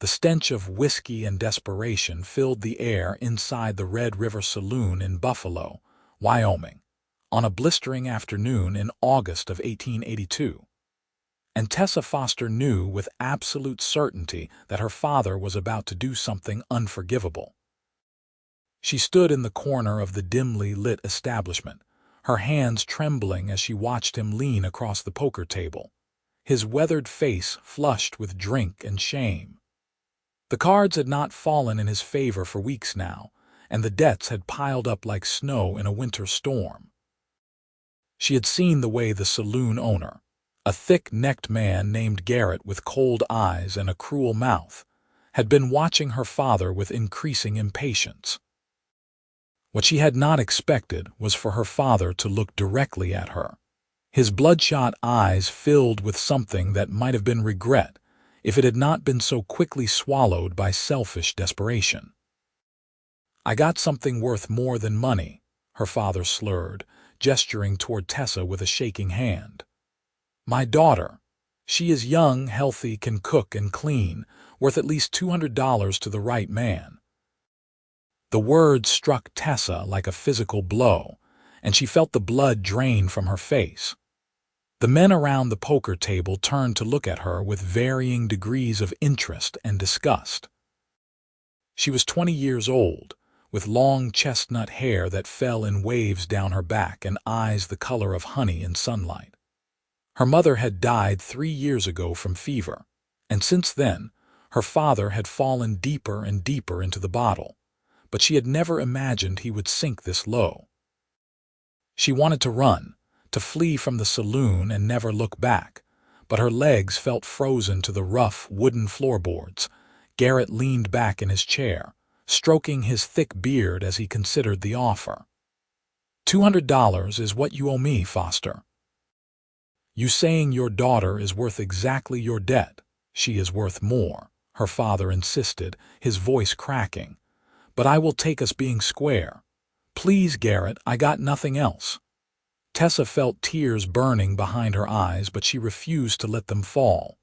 The stench of whiskey and desperation filled the air inside the Red River Saloon in Buffalo, Wyoming, on a blistering afternoon in August of 1882. And Tessa Foster knew with absolute certainty that her father was about to do something unforgivable. She stood in the corner of the dimly lit establishment, her hands trembling as she watched him lean across the poker table, his weathered face flushed with drink and shame. The cards had not fallen in his favor for weeks now, and the debts had piled up like snow in a winter storm. She had seen the way the saloon owner, a thick-necked man named Garrett with cold eyes and a cruel mouth, had been watching her father with increasing impatience. What she had not expected was for her father to look directly at her. His bloodshot eyes filled with something that might have been regret if it had not been so quickly swallowed by selfish desperation. "I got something worth more than money," her father slurred, gesturing toward Tessa with a shaking hand. "My daughter. She is young, healthy, can cook and clean, worth at least $200 to the right man." The words struck Tessa like a physical blow, and she felt the blood drain from her face. The men around the poker table turned to look at her with varying degrees of interest and disgust. She was 20 years old, with long chestnut hair that fell in waves down her back and eyes the color of honey in sunlight. Her mother had died 3 years ago from fever, and since then, her father had fallen deeper and deeper into the bottle, but she had never imagined he would sink this low. She wanted to run, to flee from the saloon and never look back, but her legs felt frozen to the rough wooden floorboards. Garrett leaned back in his chair, stroking his thick beard as he considered the offer. $200 is what you owe me, Foster." "You saying your daughter is worth exactly your debt?" "She is worth more," her father insisted, his voice cracking. "But I will take us being square. Please, Garrett, I got nothing else." Tessa felt tears burning behind her eyes, but she refused to let them fall.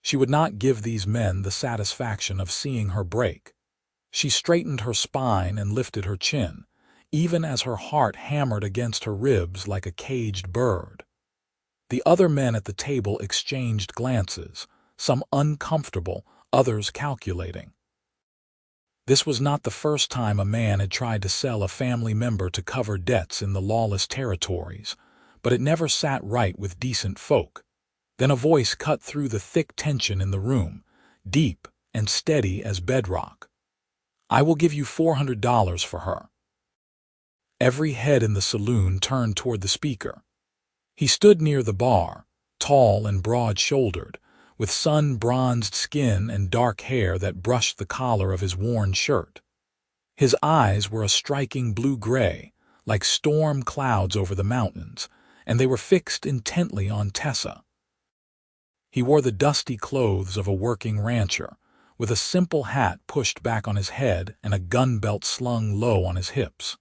She would not give these men the satisfaction of seeing her break. She straightened her spine and lifted her chin, even as her heart hammered against her ribs like a caged bird. The other men at the table exchanged glances, some uncomfortable, others calculating. This was not the first time a man had tried to sell a family member to cover debts in the lawless territories, but it never sat right with decent folk. Then a voice cut through the thick tension in the room, deep and steady as bedrock. "I will give you $400 for her." Every head in the saloon turned toward the speaker. He stood near the bar, tall and broad-shouldered, with sun-bronzed skin and dark hair that brushed the collar of his worn shirt. His eyes were a striking blue-gray, like storm clouds over the mountains, and they were fixed intently on Tessa. He wore the dusty clothes of a working rancher, with a simple hat pushed back on his head and a gun belt slung low on his hips.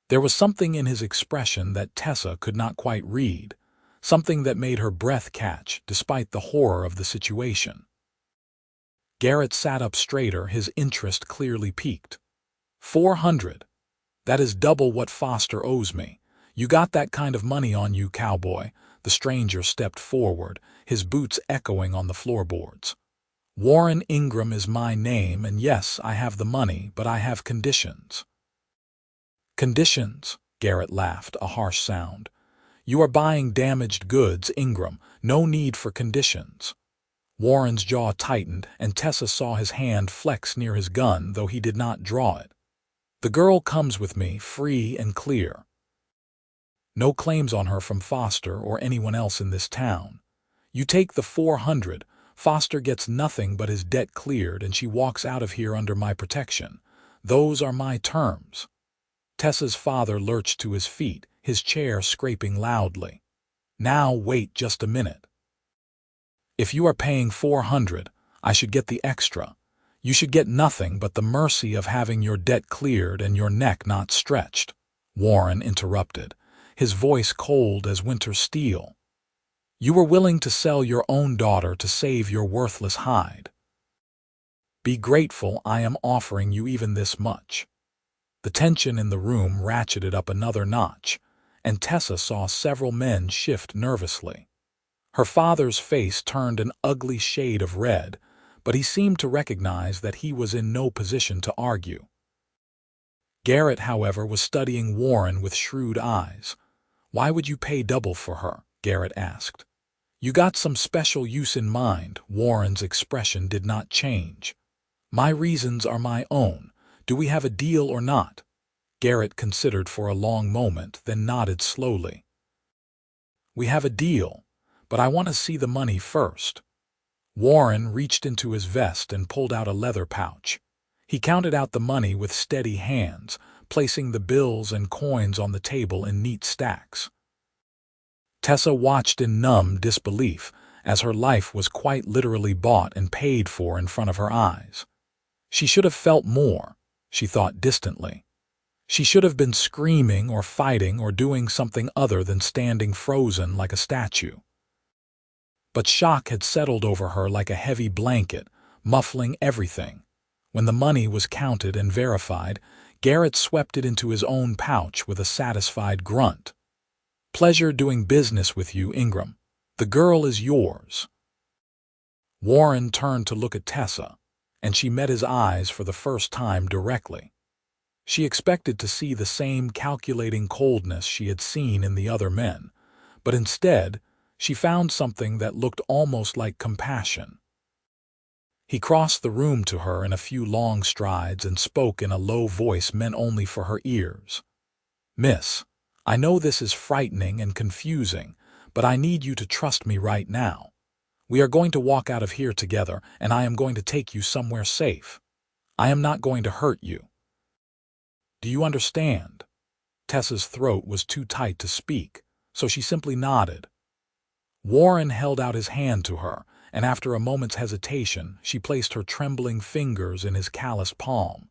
There was something in his expression that Tessa could not quite read, something that made her breath catch despite the horror of the situation. Garrett sat up straighter, his interest clearly piqued. $400. That is double what Foster owes me. You got that kind of money on you, Cowboy." The stranger stepped forward, his boots echoing on the floorboards. "Warren Ingram is my name, and yes, I have the money, but I have conditions." "Conditions?" Garrett laughed, a harsh sound. "You are buying damaged goods, Ingram. No need for conditions." Warren's jaw tightened, and Tessa saw his hand flex near his gun, though he did not draw it. "The girl comes with me, free and clear. No claims on her from Foster or anyone else in this town. You take the $400, Foster gets nothing but his debt cleared, and she walks out of here under my protection. Those are my terms." Tessa's father lurched to his feet, his chair scraping loudly. "Now wait just a minute. If you are paying $400, I should get the extra. You should get nothing but the mercy of having your debt cleared and your neck not stretched," Warren interrupted, his voice cold as winter steel. "You were willing to sell your own daughter to save your worthless hide." Be grateful I am offering you even this much." The tension in the room ratcheted up another notch, and Tessa saw several men shift nervously. Her father's face turned an ugly shade of red, but he seemed to recognize that he was in no position to argue. Garrett, however, was studying Warren with shrewd eyes. "Why would you pay double for her?" Garrett asked. "You got some special use in mind." Warren's expression did not change. "My reasons are my own. Do we have a deal or not?" Garrett considered for a long moment, then nodded slowly. "We have a deal, but I want to see the money first." Warren reached into his vest and pulled out a leather pouch. He counted out the money with steady hands, placing the bills and coins on the table in neat stacks. Tessa watched in numb disbelief as her life was quite literally bought and paid for in front of her eyes. She should have felt more, she thought distantly. She should have been screaming or fighting or doing something other than standing frozen like a statue. But shock had settled over her like a heavy blanket, muffling everything. When the money was counted and verified, Garrett swept it into his own pouch with a satisfied grunt. "Pleasure doing business with you, Ingram. The girl is yours." Warren turned to look at Tessa, and she met his eyes for the first time directly. She expected to see the same calculating coldness she had seen in the other men, but instead, she found something that looked almost like compassion. He crossed the room to her in a few long strides and spoke in a low voice meant only for her ears. "Miss, I know this is frightening and confusing, but I need you to trust me right now. We are going to walk out of here together, and I am going to take you somewhere safe. I am not going to hurt you. Do you understand?" Tessa's throat was too tight to speak, so she simply nodded. Warren held out his hand to her, and after a moment's hesitation, she placed her trembling fingers in his calloused palm.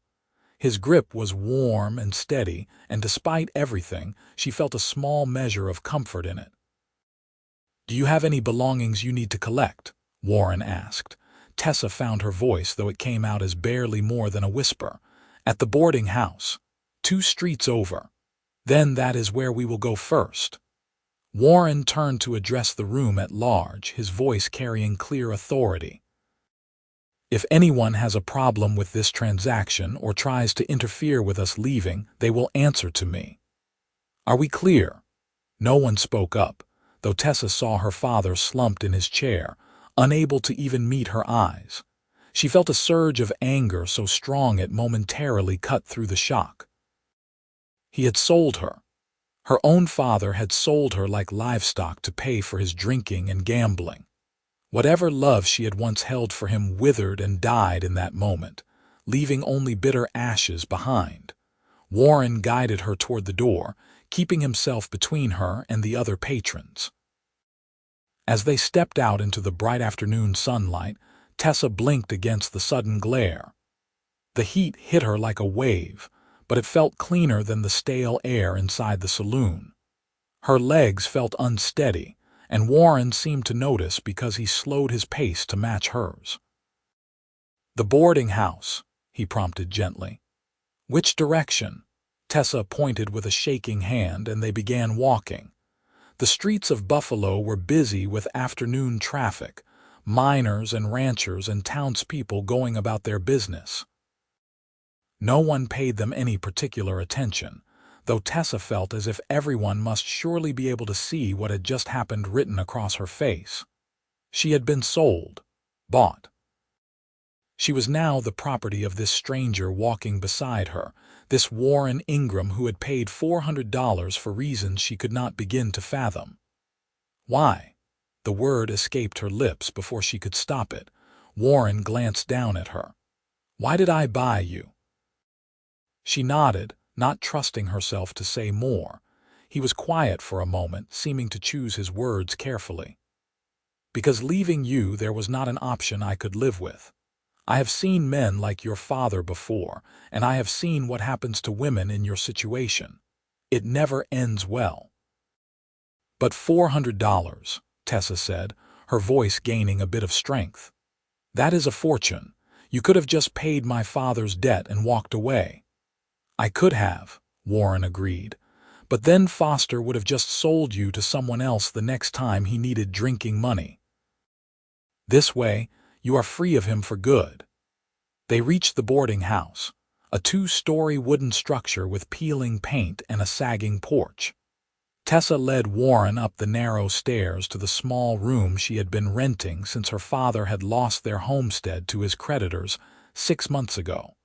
His grip was warm and steady, and despite everything, she felt a small measure of comfort in it. "Do you have any belongings you need to collect?" Warren asked. Tessa found her voice, though it came out as barely more than a whisper. "At the boarding house, 2 streets over. Then that is where we will go first." Warren turned to address the room at large, his voice carrying clear authority. "If anyone has a problem with this transaction or tries to interfere with us leaving, they will answer to me. Are we clear?" No one spoke up, though Tessa saw her father slumped in his chair, unable to even meet her eyes. She felt a surge of anger so strong it momentarily cut through the shock. He had sold her. Her own father had sold her like livestock to pay for his drinking and gambling. Whatever love she had once held for him withered and died in that moment, leaving only bitter ashes behind. Warren guided her toward the door, keeping himself between her and the other patrons. As they stepped out into the bright afternoon sunlight, Tessa blinked against the sudden glare. The heat hit her like a wave, but it felt cleaner than the stale air inside the saloon. Her legs felt unsteady, and Warren seemed to notice because he slowed his pace to match hers. "The boarding house," he prompted gently. "Which direction?" Tessa pointed with a shaking hand, and they began walking. The streets of Buffalo were busy with afternoon traffic, miners and ranchers and townspeople going about their business. No one paid them any particular attention, though Tessa felt as if everyone must surely be able to see what had just happened written across her face. She had been sold, bought. She was now the property of this stranger walking beside her, this Warren Ingram who had paid $400 for reasons she could not begin to fathom. "Why?" The word escaped her lips before she could stop it. Warren glanced down at her. "Why did I buy you?" She nodded, not trusting herself to say more. He was quiet for a moment, seeming to choose his words carefully. "Because leaving you there was not an option I could live with. I have seen men like your father before, and I have seen what happens to women in your situation. It never ends well." "But $400, Tessa said, her voice gaining a bit of strength. "That is a fortune. You could have just paid my father's debt and walked away." "I could have," Warren agreed. "But then Foster would have just sold you to someone else the next time he needed drinking money. This way, you are free of him for good." They reached the boarding house, a 2-story wooden structure with peeling paint and a sagging porch. Tessa led Warren up the narrow stairs to the small room she had been renting since her father had lost their homestead to his creditors 6 months ago.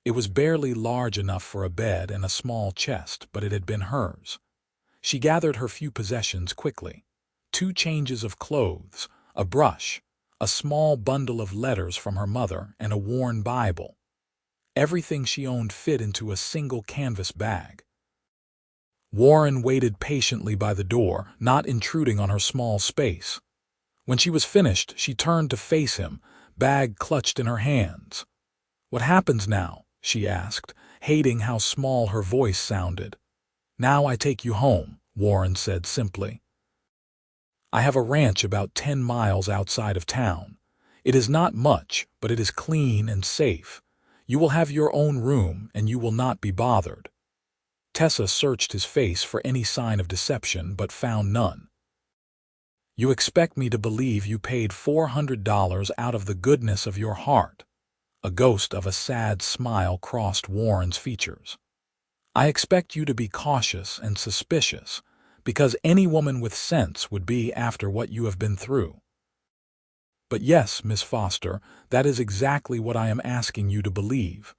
It was barely large enough for a bed and a small chest, but it had been hers. She gathered her few possessions quickly: 2 changes of clothes, a brush, a small bundle of letters from her mother, and a worn Bible. Everything she owned fit into a single canvas bag. Warren waited patiently by the door, not intruding on her small space. When she was finished, she turned to face him, bag clutched in her hands. "What happens now?" she asked, hating how small her voice sounded. "Now I take you home," Warren said simply. "I have a ranch about 10 miles outside of town. It is not much, but it is clean and safe. You will have your own room, and you will not be bothered." Tessa searched his face for any sign of deception, but found none. "You expect me to believe you paid $400 out of the goodness of your heart?" A ghost of a sad smile crossed Warren's features. "I expect you to be cautious and suspicious, because any woman with sense would be after what you have been through." "But yes, Miss Foster, that is exactly what I am asking you to believe.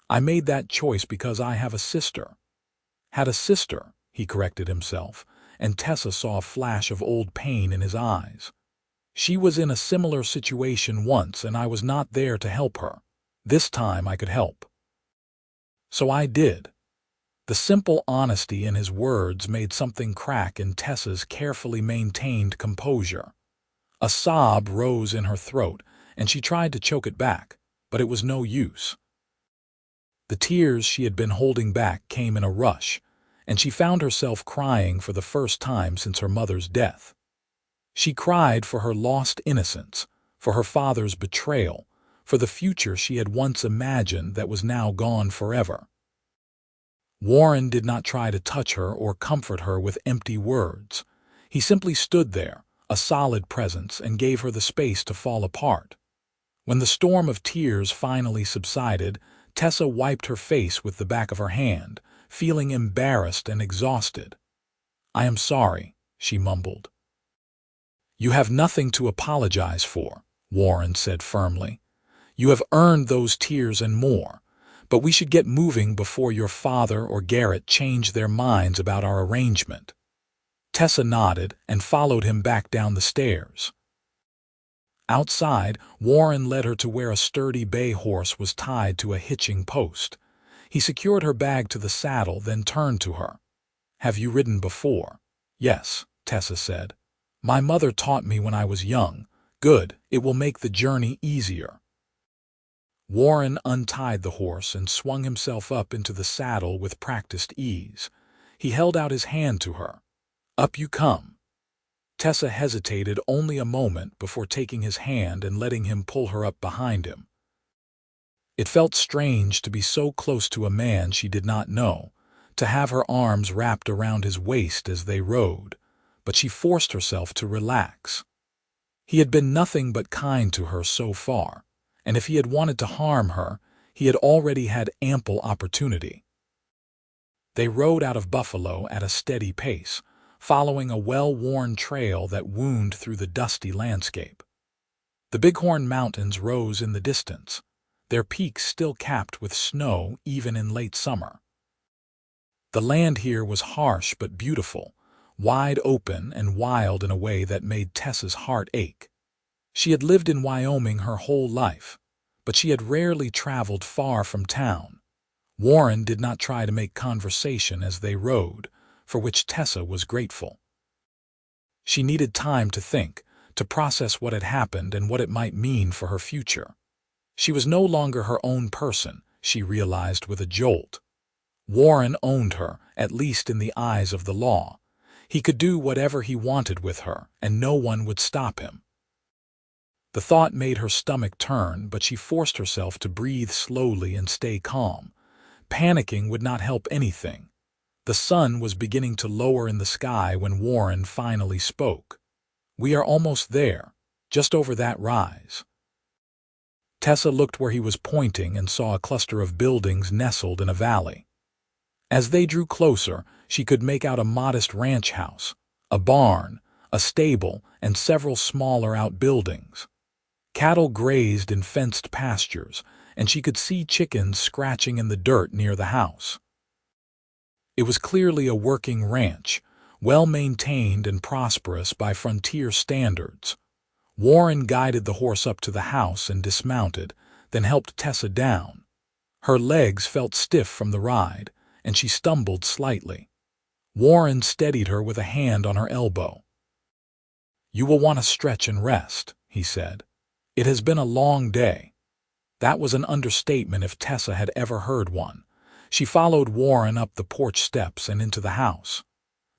I made that choice because I have a sister." "Had a sister," he corrected himself, and Tessa saw a flash of old pain in his eyes. "She was in a similar situation once, and I was not there to help her. This time I could help. So I did." The simple honesty in his words made something crack in Tessa's carefully maintained composure. A sob rose in her throat, and she tried to choke it back, but it was no use. The tears she had been holding back came in a rush, and she found herself crying for the first time since her mother's death. She cried for her lost innocence, for her father's betrayal, for the future she had once imagined that was now gone forever. Warren did not try to touch her or comfort her with empty words. He simply stood there, a solid presence, and gave her the space to fall apart. When the storm of tears finally subsided, Tessa wiped her face with the back of her hand, feeling embarrassed and exhausted. "I am sorry," she mumbled. "You have nothing to apologize for," Warren said firmly. "You have earned those tears and more, but we should get moving before your father or Garrett change their minds about our arrangement." Tessa nodded and followed him back down the stairs. Outside, Warren led her to where a sturdy bay horse was tied to a hitching post. He secured her bag to the saddle, then turned to her. "Have you ridden before?" "Yes," Tessa said. "My mother taught me when I was young." "Good, it will make the journey easier." Warren untied the horse and swung himself up into the saddle with practiced ease. He held out his hand to her. "Up you come." Tessa hesitated only a moment before taking his hand and letting him pull her up behind him. It felt strange to be so close to a man she did not know, to have her arms wrapped around his waist as they rode, but she forced herself to relax. He had been nothing but kind to her so far, and if he had wanted to harm her, he had already had ample opportunity. They rode out of Buffalo at a steady pace, following a well-worn trail that wound through the dusty landscape. The Bighorn Mountains rose in the distance, their peaks still capped with snow even in late summer. The land here was harsh but beautiful, wide open and wild in a way that made Tessa's heart ache. She had lived in Wyoming her whole life, but she had rarely traveled far from town. Warren did not try to make conversation as they rode, for which Tessa was grateful. She needed time to think, to process what had happened and what it might mean for her future. She was no longer her own person, she realized with a jolt. Warren owned her, at least in the eyes of the law. He could do whatever he wanted with her, and no one would stop him. The thought made her stomach turn, but she forced herself to breathe slowly and stay calm. Panicking would not help anything. The sun was beginning to lower in the sky when Warren finally spoke. "We are almost there, just over that rise." Tessa looked where he was pointing and saw a cluster of buildings nestled in a valley. As they drew closer, she could make out a modest ranch house, a barn, a stable, and several smaller outbuildings. Cattle grazed in fenced pastures, and she could see chickens scratching in the dirt near the house. It was clearly a working ranch, well-maintained and prosperous by frontier standards. Warren guided the horse up to the house and dismounted, then helped Tessa down. Her legs felt stiff from the ride, and she stumbled slightly. Warren steadied her with a hand on her elbow. "You will want to stretch and rest," he said. "It has been a long day." That was an understatement if Tessa had ever heard one. She followed Warren up the porch steps and into the house.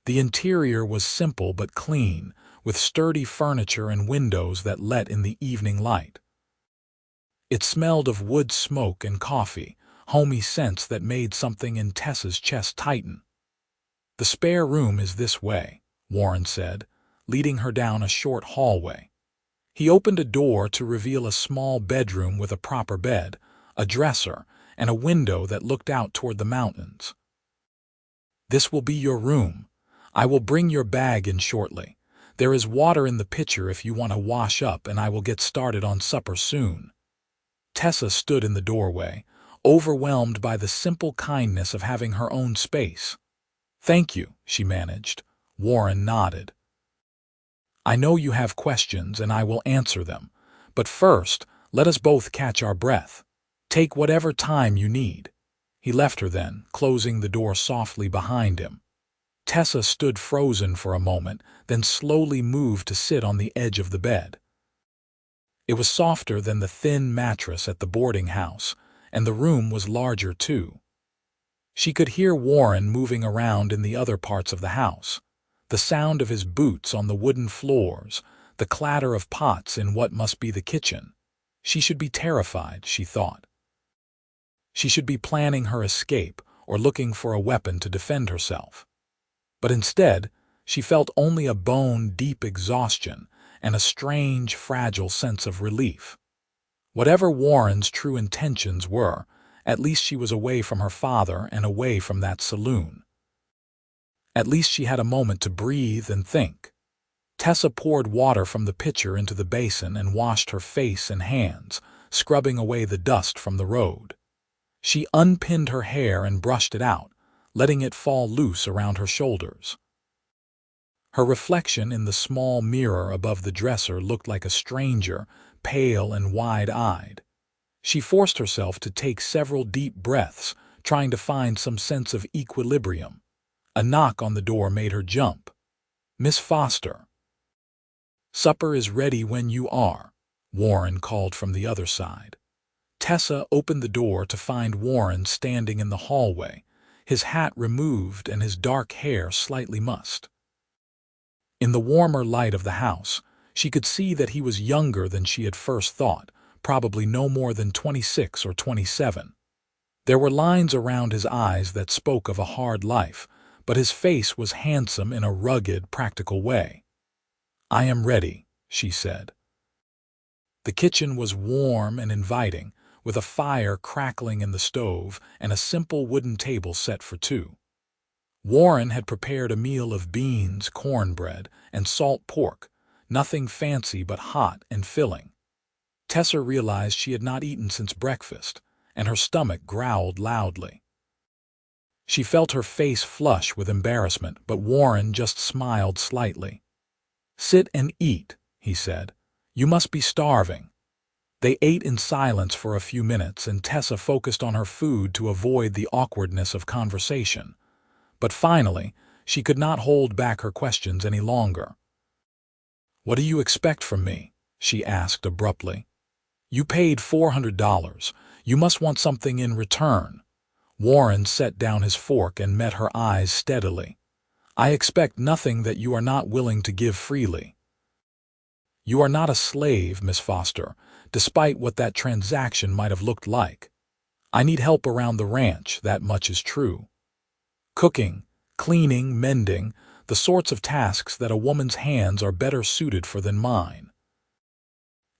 The interior was simple but clean, with sturdy furniture and windows that let in the evening light. It smelled of wood smoke and coffee, homey scents that made something in Tessa's chest tighten. "The spare room is this way," Warren said, leading her down a short hallway. He opened a door to reveal a small bedroom with a proper bed, a dresser, and a window that looked out toward the mountains. "This will be your room. I will bring your bag in shortly. There is water in the pitcher if you want to wash up, and I will get started on supper soon." Tessa stood in the doorway, overwhelmed by the simple kindness of having her own space. "Thank you," she managed. Warren nodded. "I know you have questions, and I will answer them. But first, let us both catch our breath. Take whatever time you need." He left her then, closing the door softly behind him. Tessa stood frozen for a moment, then slowly moved to sit on the edge of the bed. It was softer than the thin mattress at the boarding house, and the room was larger too. She could hear Warren moving around in the other parts of the house. The sound of his boots on the wooden floors, the clatter of pots in what must be the kitchen. She should be terrified, she thought. She should be planning her escape or looking for a weapon to defend herself. But instead, she felt only a bone-deep exhaustion and a strange, fragile sense of relief. Whatever Warren's true intentions were, at least she was away from her father and away from that saloon. At least she had a moment to breathe and think. Tessa poured water from the pitcher into the basin and washed her face and hands, scrubbing away the dust from the road. She unpinned her hair and brushed it out, letting it fall loose around her shoulders. Her reflection in the small mirror above the dresser looked like a stranger, pale and wide-eyed. She forced herself to take several deep breaths, trying to find some sense of equilibrium. A knock on the door made her jump. "Miss Foster." "Supper is ready when you are," Warren called from the other side. Tessa opened the door to find Warren standing in the hallway, his hat removed and his dark hair slightly mussed. In the warmer light of the house, she could see that he was younger than she had first thought, probably no more than 26 or 27. There were lines around his eyes that spoke of a hard life, but his face was handsome in a rugged, practical way. "I am ready," she said. The kitchen was warm and inviting, with a fire crackling in the stove and a simple wooden table set for two. Warren had prepared a meal of beans, cornbread, and salt pork, nothing fancy but hot and filling. Tessa realized she had not eaten since breakfast, and her stomach growled loudly. She felt her face flush with embarrassment, but Warren just smiled slightly. "Sit and eat," he said. "You must be starving." They ate in silence for a few minutes, and Tessa focused on her food to avoid the awkwardness of conversation. But finally, she could not hold back her questions any longer. "What do you expect from me?" she asked abruptly. "You paid $400. You must want something in return." Warren set down his fork and met her eyes steadily. "I expect nothing that you are not willing to give freely." You are not a slave, Miss Foster, despite what that transaction might have looked like. I need help around the ranch, that much is true. Cooking, cleaning, mending, the sorts of tasks that a woman's hands are better suited for than mine.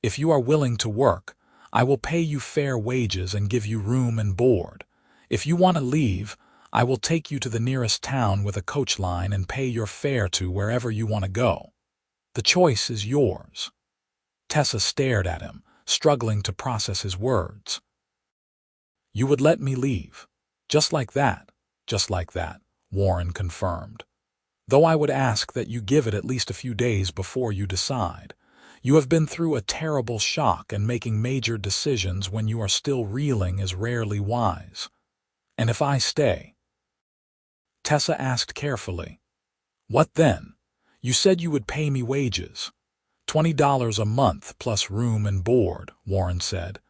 If you are willing to work, I will pay you fair wages and give you room and board. If you want to leave, I will take you to the nearest town with a coach line and pay your fare to wherever you want to go. The choice is yours. Tessa stared at him, struggling to process his words. You would let me leave. Just like that, Warren confirmed. Though I would ask that you give it at least a few days before you decide. You have been through a terrible shock, and making major decisions when you are still reeling is rarely wise. And if I stay? Tessa asked carefully. What then? You said you would pay me wages. $20 a month plus room and board, Warren said.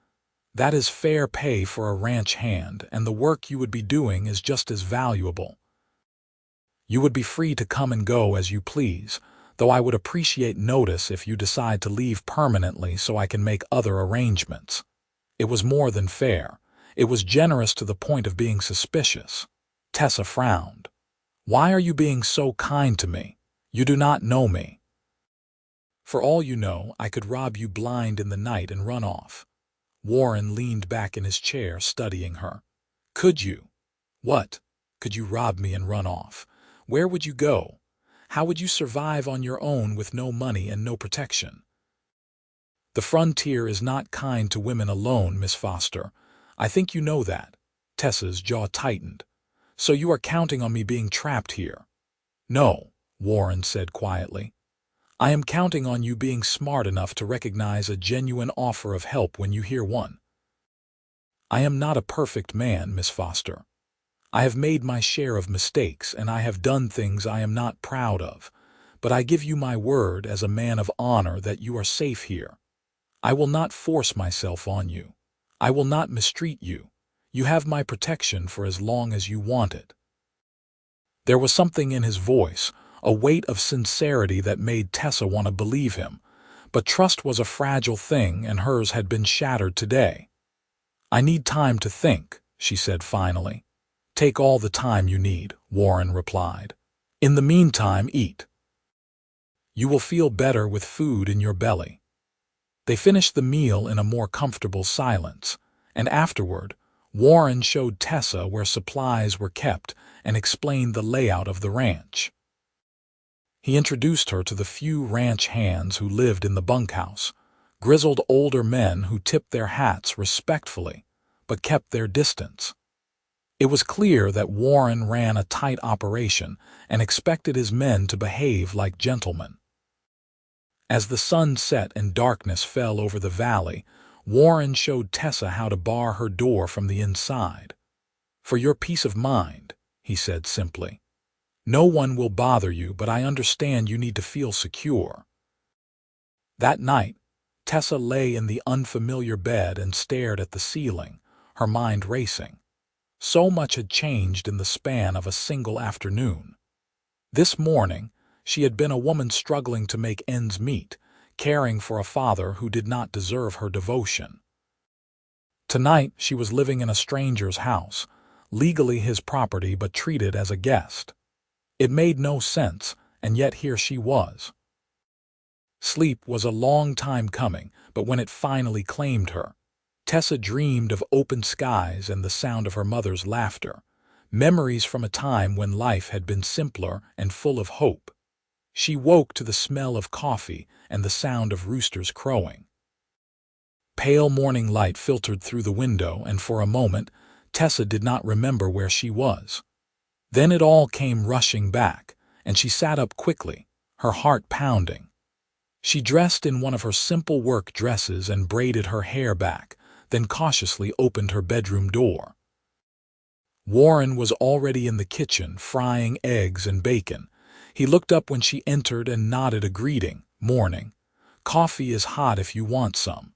That is fair pay for a ranch hand, and the work you would be doing is just as valuable. You would be free to come and go as you please, though I would appreciate notice if you decide to leave permanently so I can make other arrangements. It was more than fair. It was generous to the point of being suspicious. Tessa frowned. Why are you being so kind to me? You do not know me. For all you know, I could rob you blind in the night and run off. Warren leaned back in his chair, studying her. Could you? What? Could you rob me and run off? Where would you go? How would you survive on your own with no money and no protection? The frontier is not kind to women alone, Miss Foster. I think you know that. Tessa's jaw tightened. So you are counting on me being trapped here? No, Warren said quietly. I am counting on you being smart enough to recognize a genuine offer of help when you hear one. I am not a perfect man, Miss Foster. I have made my share of mistakes, and I have done things I am not proud of, but I give you my word as a man of honor that you are safe here. I will not force myself on you. I will not mistreat you. You have my protection for as long as you want it. There was something in his voice, a weight of sincerity that made Tessa want to believe him, but trust was a fragile thing, and hers had been shattered today. I need time to think, she said finally. Take all the time you need, Warren replied. In the meantime, eat. You will feel better with food in your belly. They finished the meal in a more comfortable silence, and afterward, Warren showed Tessa where supplies were kept and explained the layout of the ranch. He introduced her to the few ranch hands who lived in the bunkhouse, grizzled older men who tipped their hats respectfully, but kept their distance. It was clear that Warren ran a tight operation and expected his men to behave like gentlemen. As the sun set and darkness fell over the valley, Warren showed Tessa how to bar her door from the inside. For your peace of mind, he said simply. No one will bother you, but I understand you need to feel secure. That night, Tessa lay in the unfamiliar bed and stared at the ceiling, her mind racing. So much had changed in the span of a single afternoon. This morning, she had been a woman struggling to make ends meet, caring for a father who did not deserve her devotion. Tonight, she was living in a stranger's house, legally his property but treated as a guest. It made no sense, and yet here she was. Sleep was a long time coming, but when it finally claimed her, Tessa dreamed of open skies and the sound of her mother's laughter, memories from a time when life had been simpler and full of hope. She woke to the smell of coffee and the sound of roosters crowing. Pale morning light filtered through the window, and for a moment, Tessa did not remember where she was. Then it all came rushing back, and she sat up quickly, her heart pounding. She dressed in one of her simple work dresses and braided her hair back, then cautiously opened her bedroom door. Warren was already in the kitchen, frying eggs and bacon. He looked up when she entered and nodded a greeting. Morning. Coffee is hot if you want some.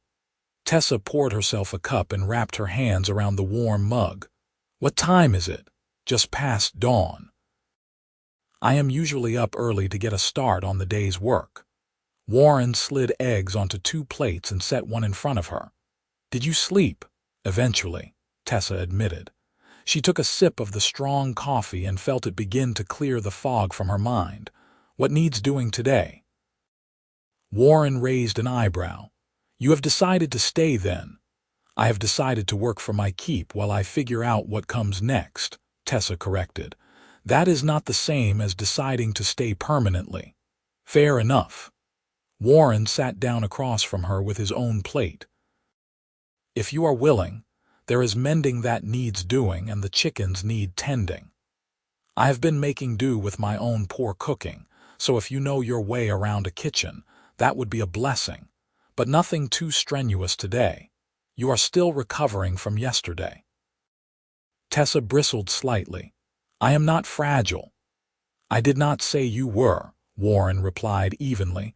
Tessa poured herself a cup and wrapped her hands around the warm mug. What time is it? Just past dawn. I am usually up early to get a start on the day's work. Warren slid eggs onto 2 plates and set one in front of her. "Did you sleep?" "Eventually," Tessa admitted. She took a sip of the strong coffee and felt it begin to clear the fog from her mind. "What needs doing today?" Warren raised an eyebrow. "You have decided to stay then?" "I have decided to work for my keep while I figure out what comes next," Tessa corrected. "That is not the same as deciding to stay permanently." "Fair enough." Warren sat down across from her with his own plate. "If you are willing, there is mending that needs doing and the chickens need tending. I have been making do with my own poor cooking, so if you know your way around a kitchen, that would be a blessing, but nothing too strenuous today. You are still recovering from yesterday." Tessa bristled slightly. "I am not fragile." "I did not say you were," Warren replied evenly,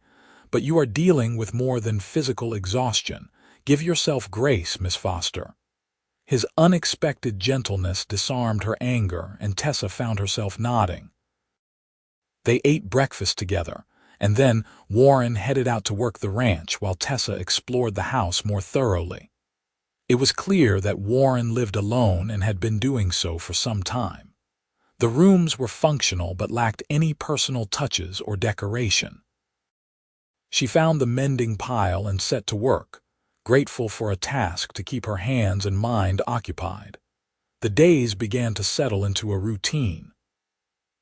"but you are dealing with more than physical exhaustion. Give yourself grace, Miss Foster." His unexpected gentleness disarmed her anger, and Tessa found herself nodding. They ate breakfast together, and then Warren headed out to work the ranch while Tessa explored the house more thoroughly. It was clear that Warren lived alone and had been doing so for some time. The rooms were functional but lacked any personal touches or decoration. She found the mending pile and set to work, grateful for a task to keep her hands and mind occupied. The days began to settle into a routine.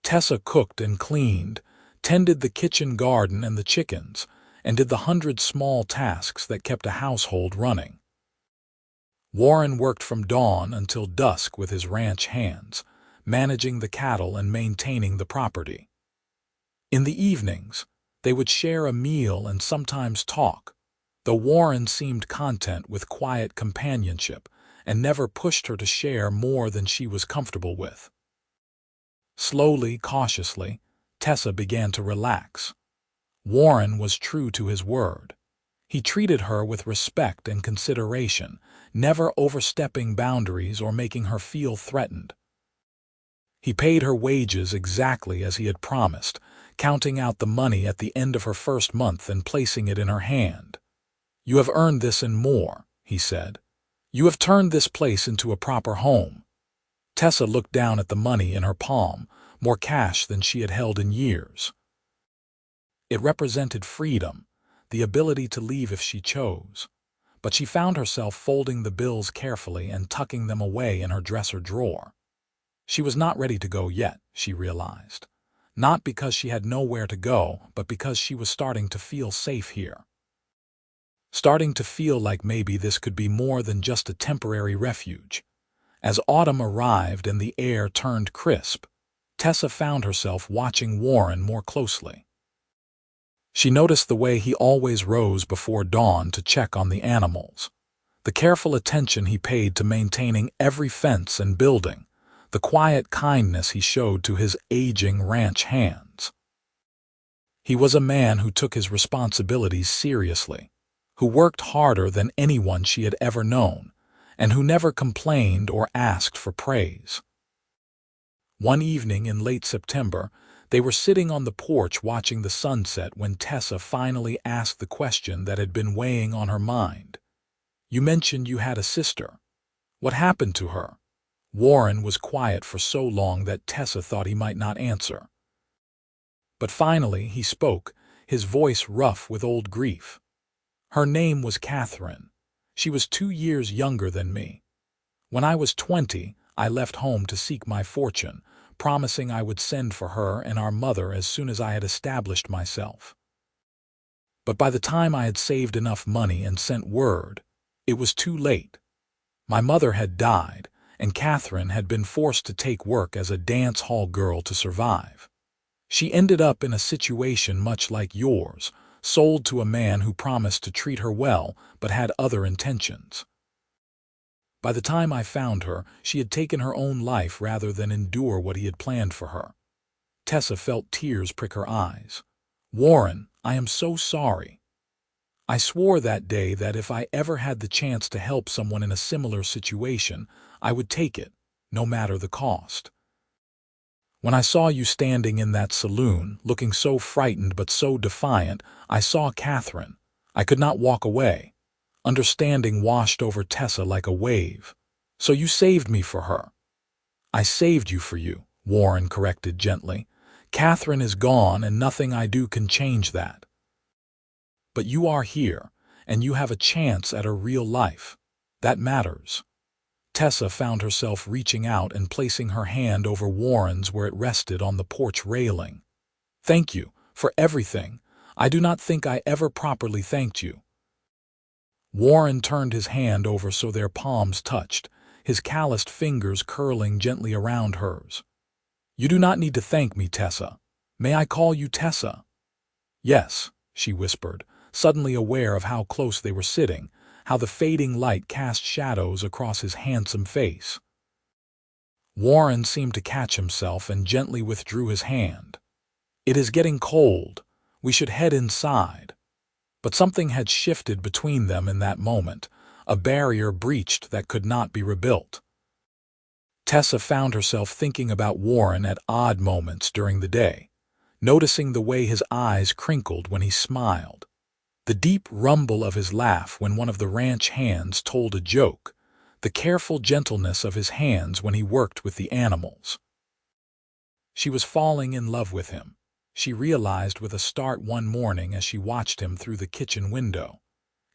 Tessa cooked and cleaned, tended the kitchen garden and the chickens, and did the 100 small tasks that kept a household running. Warren worked from dawn until dusk with his ranch hands, managing the cattle and maintaining the property. In the evenings, they would share a meal and sometimes talk, though Warren seemed content with quiet companionship and never pushed her to share more than she was comfortable with. Slowly, cautiously, Tessa began to relax. Warren was true to his word. He treated her with respect and consideration, never overstepping boundaries or making her feel threatened. He paid her wages exactly as he had promised, counting out the money at the end of her first month and placing it in her hand. "You have earned this and more," he said. "You have turned this place into a proper home." Tessa looked down at the money in her palm, more cash than she had held in years. It represented freedom, the ability to leave if she chose, but she found herself folding the bills carefully and tucking them away in her dresser drawer. She was not ready to go yet, she realized. Not because she had nowhere to go, but because she was starting to feel safe here. Starting to feel like maybe this could be more than just a temporary refuge. As autumn arrived and the air turned crisp, Tessa found herself watching Warren more closely. She noticed the way he always rose before dawn to check on the animals, the careful attention he paid to maintaining every fence and building, the quiet kindness he showed to his aging ranch hands. He was a man who took his responsibilities seriously, who worked harder than anyone she had ever known, and who never complained or asked for praise. One evening in late September, they were sitting on the porch watching the sunset when Tessa finally asked the question that had been weighing on her mind. "You mentioned you had a sister. What happened to her?" Warren was quiet for so long that Tessa thought he might not answer. But finally he spoke, his voice rough with old grief. "Her name was Catherine. She was 2 years younger than me. When I was 20, I left home to seek my fortune, promising I would send for her and our mother as soon as I had established myself. But by the time I had saved enough money and sent word, it was too late. My mother had died, and Catherine had been forced to take work as a dance hall girl to survive. She ended up in a situation much like yours, sold to a man who promised to treat her well but had other intentions. By the time I found her, she had taken her own life rather than endure what he had planned for her." Tessa felt tears prick her eyes. "Warren, I am so sorry. I swore that day that if I ever had the chance to help someone in a similar situation, I would take it, no matter the cost." When I saw you standing in that saloon, looking so frightened but so defiant, I saw Catherine. I could not walk away. Understanding washed over Tessa like a wave. So you saved me for her. I saved you for you, Warren corrected gently. Catherine is gone and nothing I do can change that. But you are here, and you have a chance at a real life. That matters. Tessa found herself reaching out and placing her hand over Warren's where it rested on the porch railing. Thank you for everything. I do not think I ever properly thanked you. Warren turned his hand over so their palms touched, his calloused fingers curling gently around hers. You do not need to thank me, Tessa. May I call you Tessa? Yes, she whispered, suddenly aware of how close they were sitting, how the fading light cast shadows across his handsome face. Warren seemed to catch himself and gently withdrew his hand. It is getting cold. We should head inside. But something had shifted between them in that moment, a barrier breached that could not be rebuilt. Tessa found herself thinking about Warren at odd moments during the day, noticing the way his eyes crinkled when he smiled, the deep rumble of his laugh when one of the ranch hands told a joke, the careful gentleness of his hands when he worked with the animals. She was falling in love with him, she realized with a start one morning as she watched him through the kitchen window.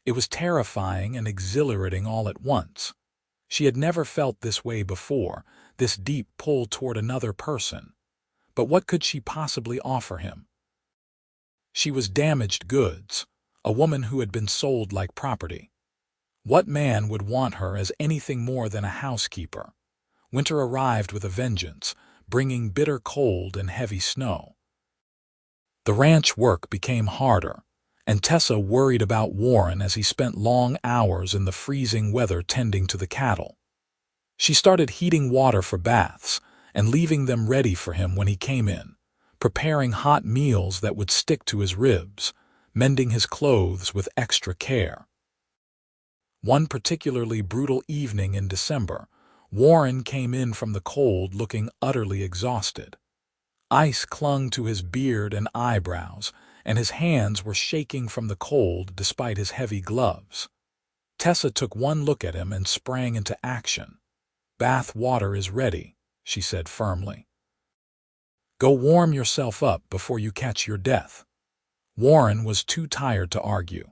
It was terrifying and exhilarating all at once. She had never felt this way before, this deep pull toward another person. But what could she possibly offer him? She was damaged goods, a woman who had been sold like property. What man would want her as anything more than a housekeeper? Winter arrived with a vengeance, bringing bitter cold and heavy snow. The ranch work became harder, and Tessa worried about Warren as he spent long hours in the freezing weather tending to the cattle. She started heating water for baths and leaving them ready for him when he came in, preparing hot meals that would stick to his ribs, mending his clothes with extra care. One particularly brutal evening in December, Warren came in from the cold looking utterly exhausted. Ice clung to his beard and eyebrows, and his hands were shaking from the cold despite his heavy gloves. Tessa took one look at him and sprang into action. "Bath water is ready," she said firmly. "Go warm yourself up before you catch your death." Warren was too tired to argue.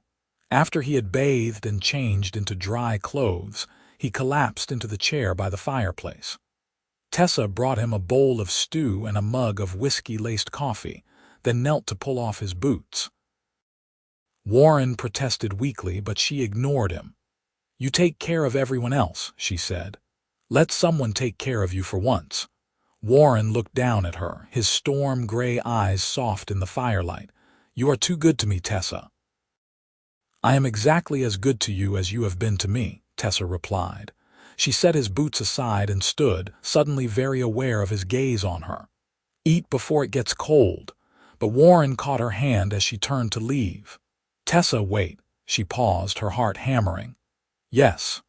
After he had bathed and changed into dry clothes, he collapsed into the chair by the fireplace. Tessa brought him a bowl of stew and a mug of whiskey-laced coffee, then knelt to pull off his boots. Warren protested weakly, but she ignored him. "You take care of everyone else," she said. "Let someone take care of you for once." Warren looked down at her, his storm-gray eyes soft in the firelight. "You are too good to me, Tessa." "I am exactly as good to you as you have been to me," Tessa replied. She set his boots aside and stood, suddenly very aware of his gaze on her. "Eat before it gets cold." But Warren caught her hand as she turned to leave. "Tessa, wait." She paused, her heart hammering. "Yes.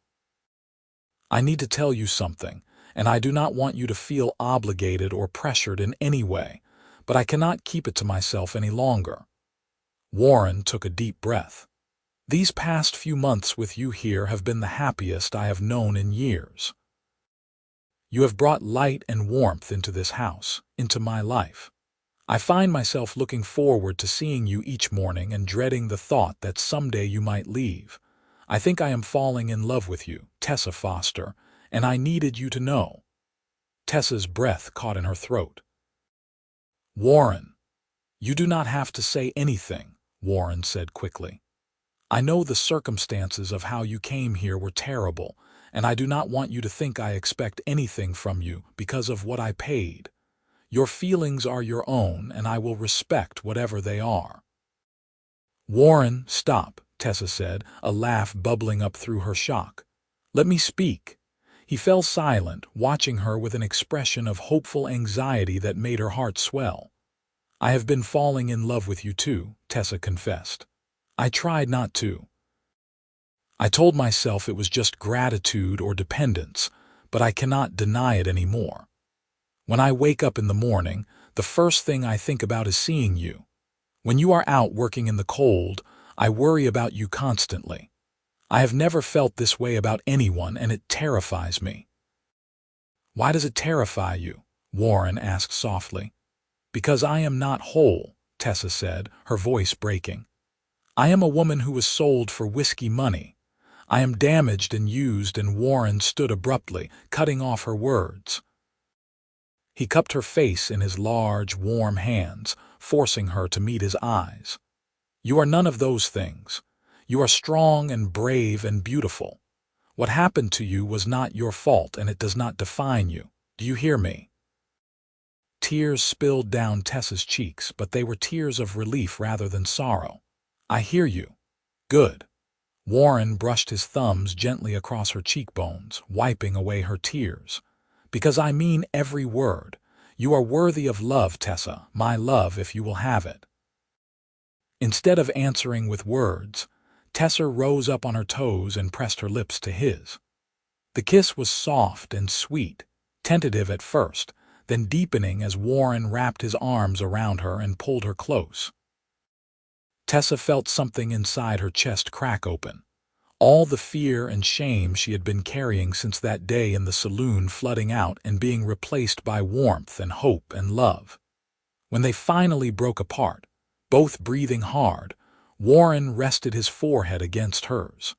I need to tell you something, and I do not want you to feel obligated or pressured in any way, but I cannot keep it to myself any longer." Warren took a deep breath. "These past few months with you here have been the happiest I have known in years. You have brought light and warmth into this house, into my life. I find myself looking forward to seeing you each morning and dreading the thought that someday you might leave. I think I am falling in love with you, Tessa Foster, and I needed you to know." Tessa's breath caught in her throat. "Warren, you do not have to say anything," Warren said quickly. "I know the circumstances of how you came here were terrible, and I do not want you to think I expect anything from you because of what I paid. Your feelings are your own, and I will respect whatever they are." "Warren, stop," Tessa said, a laugh bubbling up through her shock. "Let me speak." He fell silent, watching her with an expression of hopeful anxiety that made her heart swell. "I have been falling in love with you too," Tessa confessed. "I tried not to. I told myself it was just gratitude or dependence, but I cannot deny it anymore." When I wake up in the morning, the first thing I think about is seeing you. When you are out working in the cold, I worry about you constantly. I have never felt this way about anyone, and it terrifies me." "Why does it terrify you?" Warren asked softly. "Because I am not whole," Tessa said, her voice breaking. "I am a woman who was sold for whiskey money. I am damaged and used," and Warren stood abruptly, cutting off her words. He cupped her face in his large, warm hands, forcing her to meet his eyes. "You are none of those things. You are strong and brave and beautiful. What happened to you was not your fault, and it does not define you. Do you hear me?" Tears spilled down Tessa's cheeks, but they were tears of relief rather than sorrow. "I hear you." "Good." Warren brushed his thumbs gently across her cheekbones, wiping away her tears. "Because I mean every word. You are worthy of love, Tessa, my love, if you will have it." Instead of answering with words, Tessa rose up on her toes and pressed her lips to his. The kiss was soft and sweet, tentative at first, then deepening as Warren wrapped his arms around her and pulled her close. Tessa felt something inside her chest crack open, all the fear and shame she had been carrying since that day in the saloon flooding out and being replaced by warmth and hope and love. When they finally broke apart, both breathing hard, Warren rested his forehead against hers.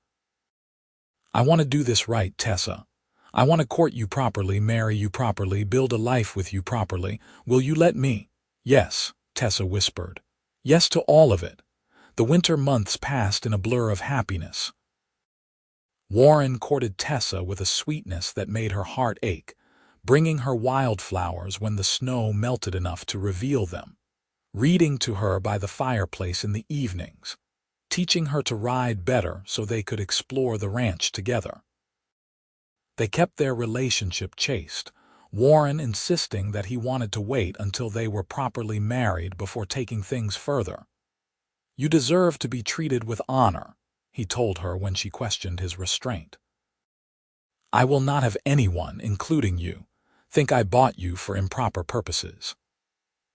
"I want to do this right, Tessa. I want to court you properly, marry you properly, build a life with you properly. Will you let me?" "Yes," Tessa whispered. "Yes to all of it." The winter months passed in a blur of happiness. Warren courted Tessa with a sweetness that made her heart ache, bringing her wildflowers when the snow melted enough to reveal them, reading to her by the fireplace in the evenings, teaching her to ride better so they could explore the ranch together. They kept their relationship chaste, Warren insisting that he wanted to wait until they were properly married before taking things further. "You deserve to be treated with honor," he told her when she questioned his restraint. "I will not have anyone, including you, think I bought you for improper purposes."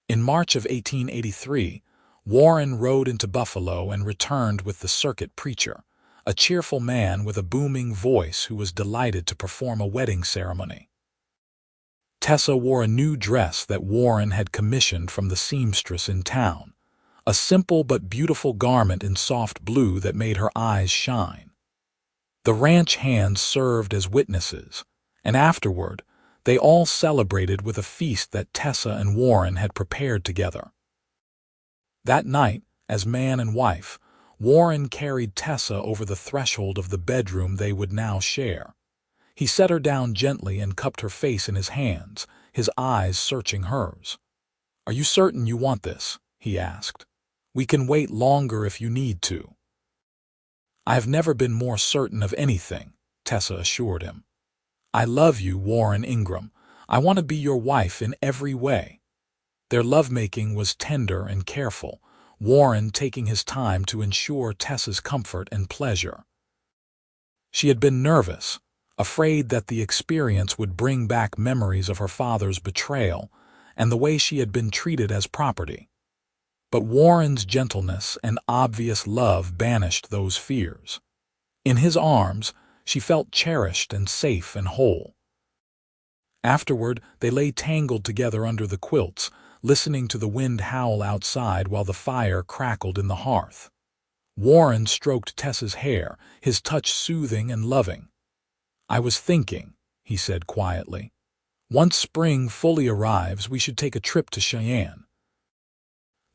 In March of 1883, Warren rode into Buffalo and returned with the circuit preacher, a cheerful man with a booming voice who was delighted to perform a wedding ceremony. Tessa wore a new dress that Warren had commissioned from the seamstress in town, a simple but beautiful garment in soft blue that made her eyes shine. The ranch hands served as witnesses, and afterward, they all celebrated with a feast that Tessa and Warren had prepared together. That night, as man and wife, Warren carried Tessa over the threshold of the bedroom they would now share. He set her down gently and cupped her face in his hands, his eyes searching hers. "Are you certain you want this?" he asked. "We can wait longer if you need to." "I have never been more certain of anything," Tessa assured him. "I love you, Warren Ingram. I want to be your wife in every way." Their lovemaking was tender and careful, Warren taking his time to ensure Tessa's comfort and pleasure. She had been nervous, afraid that the experience would bring back memories of her father's betrayal and the way she had been treated as property. But Warren's gentleness and obvious love banished those fears. In his arms, she felt cherished and safe and whole. Afterward, they lay tangled together under the quilts, listening to the wind howl outside while the fire crackled in the hearth. Warren stroked Tessa's hair, his touch soothing and loving. "I was thinking," he said quietly, "once spring fully arrives, we should take a trip to Cheyenne.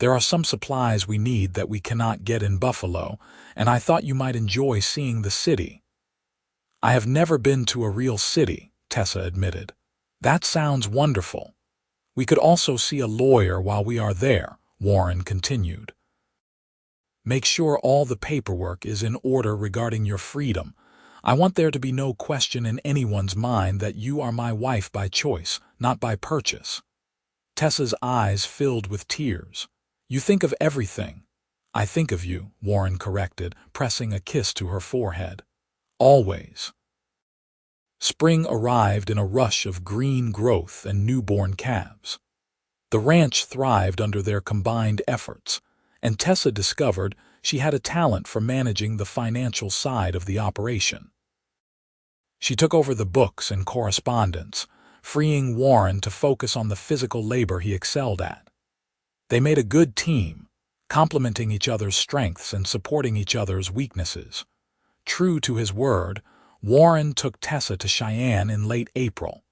There are some supplies we need that we cannot get in Buffalo, and I thought you might enjoy seeing the city." "I have never been to a real city," Tessa admitted. "That sounds wonderful. We could also see a lawyer while we are there," Warren continued. "Make sure all the paperwork is in order regarding your freedom. I want there to be no question in anyone's mind that you are my wife by choice, not by purchase." Tessa's eyes filled with tears. "You think of everything." "I think of you," Warren corrected, pressing a kiss to her forehead. "Always." Spring arrived in a rush of green growth and newborn calves. The ranch thrived under their combined efforts, and Tessa discovered she had a talent for managing the financial side of the operation. She took over the books and correspondence, freeing Warren to focus on the physical labor he excelled at. They made a good team, complementing each other's strengths and supporting each other's weaknesses. True to his word, Warren took Tessa to Cheyenne in late April.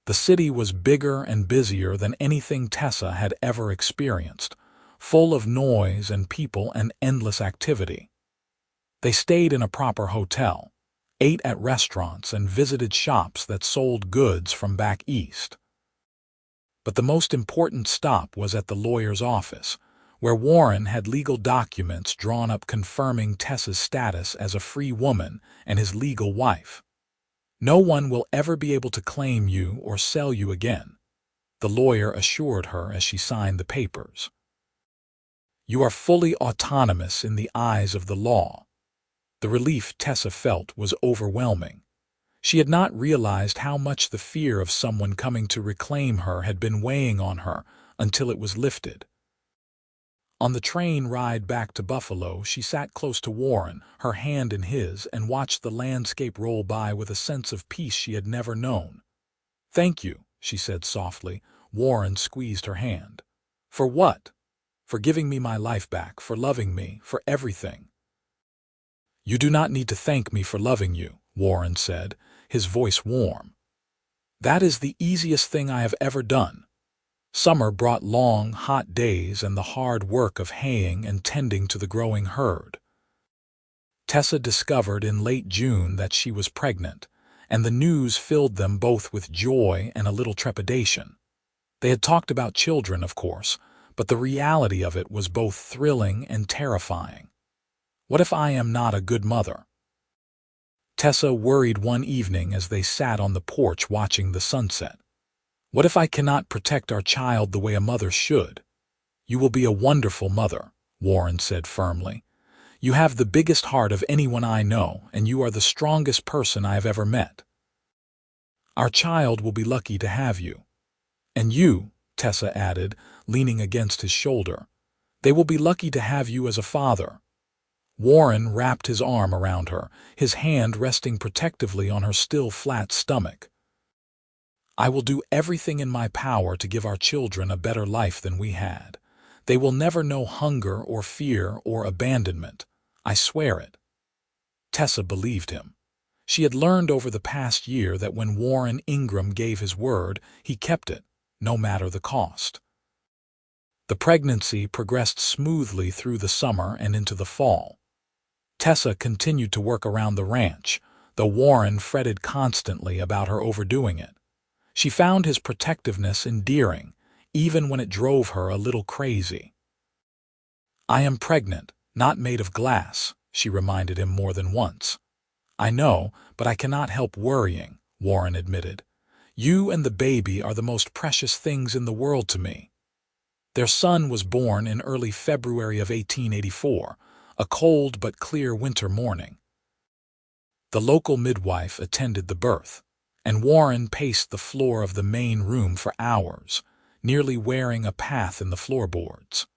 The city was bigger and busier than anything Tessa had ever experienced, full of noise and people and endless activity. They stayed in a proper hotel, ate at restaurants, and visited shops that sold goods from back east. But the most important stop was at the lawyer's office, where Warren had legal documents drawn up confirming Tessa's status as a free woman and his legal wife. "No one will ever be able to claim you or sell you again," the lawyer assured her as she signed the papers. "You are fully autonomous in the eyes of the law." The relief Tessa felt was overwhelming. She had not realized how much the fear of someone coming to reclaim her had been weighing on her until it was lifted. On the train ride back to Buffalo, she sat close to Warren, her hand in his, and watched the landscape roll by with a sense of peace she had never known. "Thank you," she said softly. Warren squeezed her hand. "For what?" "For giving me my life back, for loving me, for everything." "You do not need to thank me for loving you," Warren said, his voice warm. "That is the easiest thing I have ever done." Summer brought long, hot days and the hard work of haying and tending to the growing herd. Tessa discovered in late June that she was pregnant, and the news filled them both with joy and a little trepidation. They had talked about children, of course, but the reality of it was both thrilling and terrifying. "What if I am not a good mother?" Tessa worried one evening as they sat on the porch watching the sunset. "What if I cannot protect our child the way a mother should?" "You will be a wonderful mother," Warren said firmly. "You have the biggest heart of anyone I know, and you are the strongest person I have ever met. Our child will be lucky to have you." "And you," Tessa added, leaning against his shoulder. "They will be lucky to have you as a father." Warren wrapped his arm around her, his hand resting protectively on her still flat stomach. "I will do everything in my power to give our children a better life than we had. They will never know hunger or fear or abandonment. I swear it." Tessa believed him. She had learned over the past year that when Warren Ingram gave his word, he kept it, no matter the cost. The pregnancy progressed smoothly through the summer and into the fall. Tessa continued to work around the ranch, though Warren fretted constantly about her overdoing it. She found his protectiveness endearing, even when it drove her a little crazy. "I am pregnant, not made of glass," she reminded him more than once. "I know, but I cannot help worrying," Warren admitted. "You and the baby are the most precious things in the world to me." Their son was born in early February of 1884, a cold but clear winter morning. The local midwife attended the birth, and Warren paced the floor of the main room for hours, nearly wearing a path in the floorboards.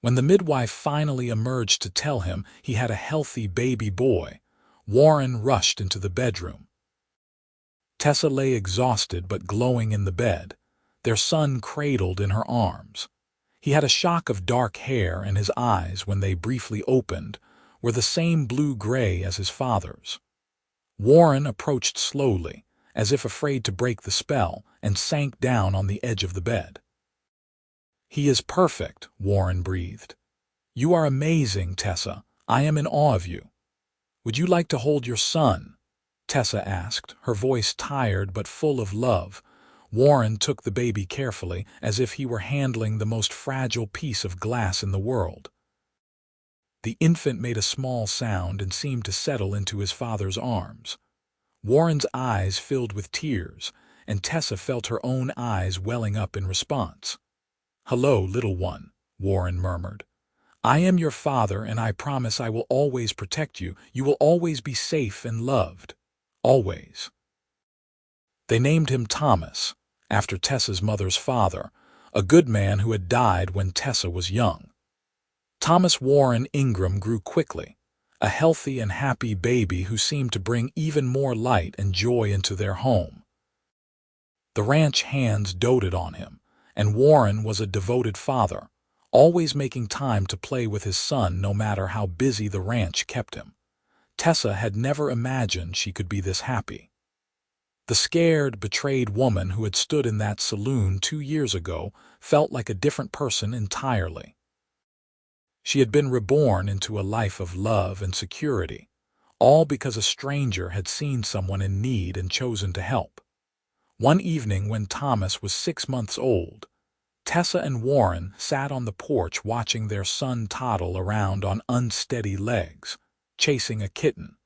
When the midwife finally emerged to tell him he had a healthy baby boy, Warren rushed into the bedroom. Tessa lay exhausted but glowing in the bed, their son cradled in her arms. He had a shock of dark hair, and his eyes, when they briefly opened, were the same blue-gray as his father's. Warren approached slowly, as if afraid to break the spell, and sank down on the edge of the bed. "He is perfect," Warren breathed. "You are amazing, Tessa. I am in awe of you." "Would you like to hold your son?" Tessa asked, her voice tired but full of love. Warren took the baby carefully, as if he were handling the most fragile piece of glass in the world. The infant made a small sound and seemed to settle into his father's arms. Warren's eyes filled with tears, and Tessa felt her own eyes welling up in response. "Hello, little one," Warren murmured. "I am your father, and I promise I will always protect you. You will always be safe and loved. Always." They named him Thomas, after Tessa's mother's father, a good man who had died when Tessa was young. Thomas Warren Ingram grew quickly, a healthy and happy baby who seemed to bring even more light and joy into their home. The ranch hands doted on him, and Warren was a devoted father, always making time to play with his son no matter how busy the ranch kept him. Tessa had never imagined she could be this happy. The scared, betrayed woman who had stood in that saloon 2 years ago felt like a different person entirely. She had been reborn into a life of love and security, all because a stranger had seen someone in need and chosen to help. One evening when Thomas was 6 months old, Tessa and Warren sat on the porch watching their son toddle around on unsteady legs, chasing a kitten.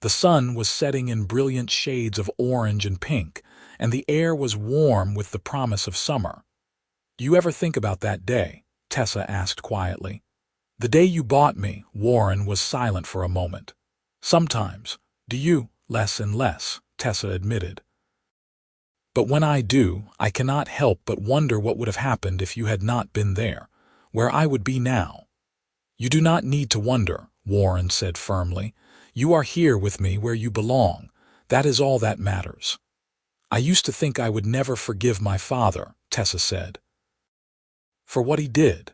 The sun was setting in brilliant shades of orange and pink, and the air was warm with the promise of summer. "Do you ever think about that day?" Tessa asked quietly. "The day you bought me." Warren was silent for a moment. "Sometimes. Do you?" "Less and less," Tessa admitted. "But when I do, I cannot help but wonder what would have happened if you had not been there, where I would be now." "You do not need to wonder," Warren said firmly. "You are here with me where you belong. That is all that matters." "I used to think I would never forgive my father," Tessa said, "for what he did.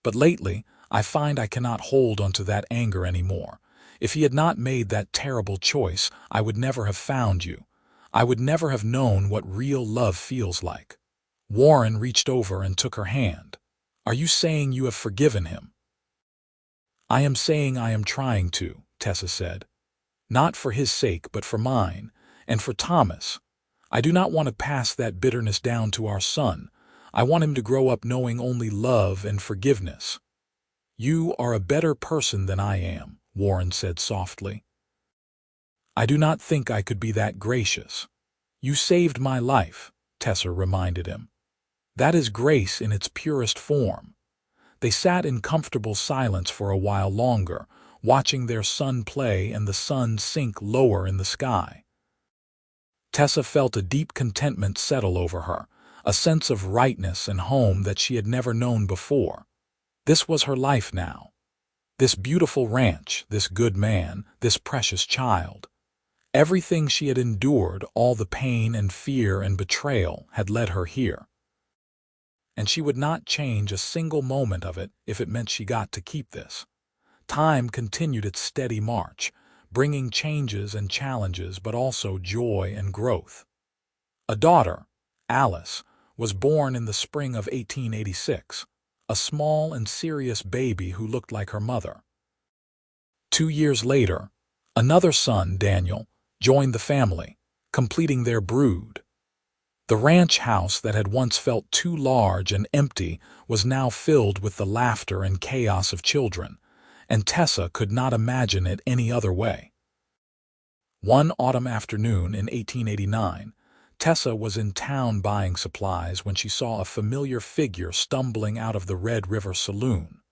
But lately, I find I cannot hold onto that anger anymore. If he had not made that terrible choice, I would never have found you. I would never have known what real love feels like." Warren reached over and took her hand. "Are you saying you have forgiven him?" "I am saying I am trying to," Tessa said. "Not for his sake, but for mine, and for Thomas. I do not want to pass that bitterness down to our son. I want him to grow up knowing only love and forgiveness." "You are a better person than I am," Warren said softly. "I do not think I could be that gracious." "You saved my life," Tessa reminded him. "That is grace in its purest form." They sat in comfortable silence for a while longer, watching their son play and the sun sink lower in the sky. Tessa felt a deep contentment settle over her, a sense of rightness and home that she had never known before. This was her life now. This beautiful ranch, this good man, this precious child. Everything she had endured, all the pain and fear and betrayal, had led her here. And she would not change a single moment of it if it meant she got to keep this. Time continued its steady march, bringing changes and challenges but also joy and growth. A daughter, Alice, was born in the spring of 1886, a small and serious baby who looked like her mother. 2 years later, another son, Daniel, joined the family, completing their brood. The ranch house that had once felt too large and empty was now filled with the laughter and chaos of children, and Tessa could not imagine it any other way. One autumn afternoon in 1889, Tessa was in town buying supplies when she saw a familiar figure stumbling out of the Red River Saloon.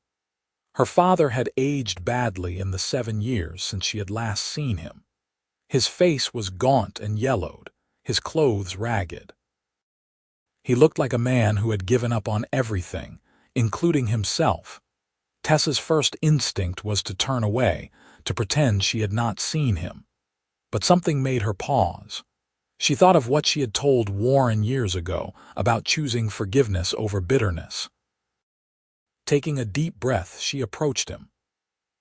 Her father had aged badly in the 7 years since she had last seen him. His face was gaunt and yellowed, his clothes ragged. He looked like a man who had given up on everything, including himself. Tessa's first instinct was to turn away, to pretend she had not seen him. But something made her pause. She thought of what she had told Warren years ago about choosing forgiveness over bitterness. Taking a deep breath, she approached him.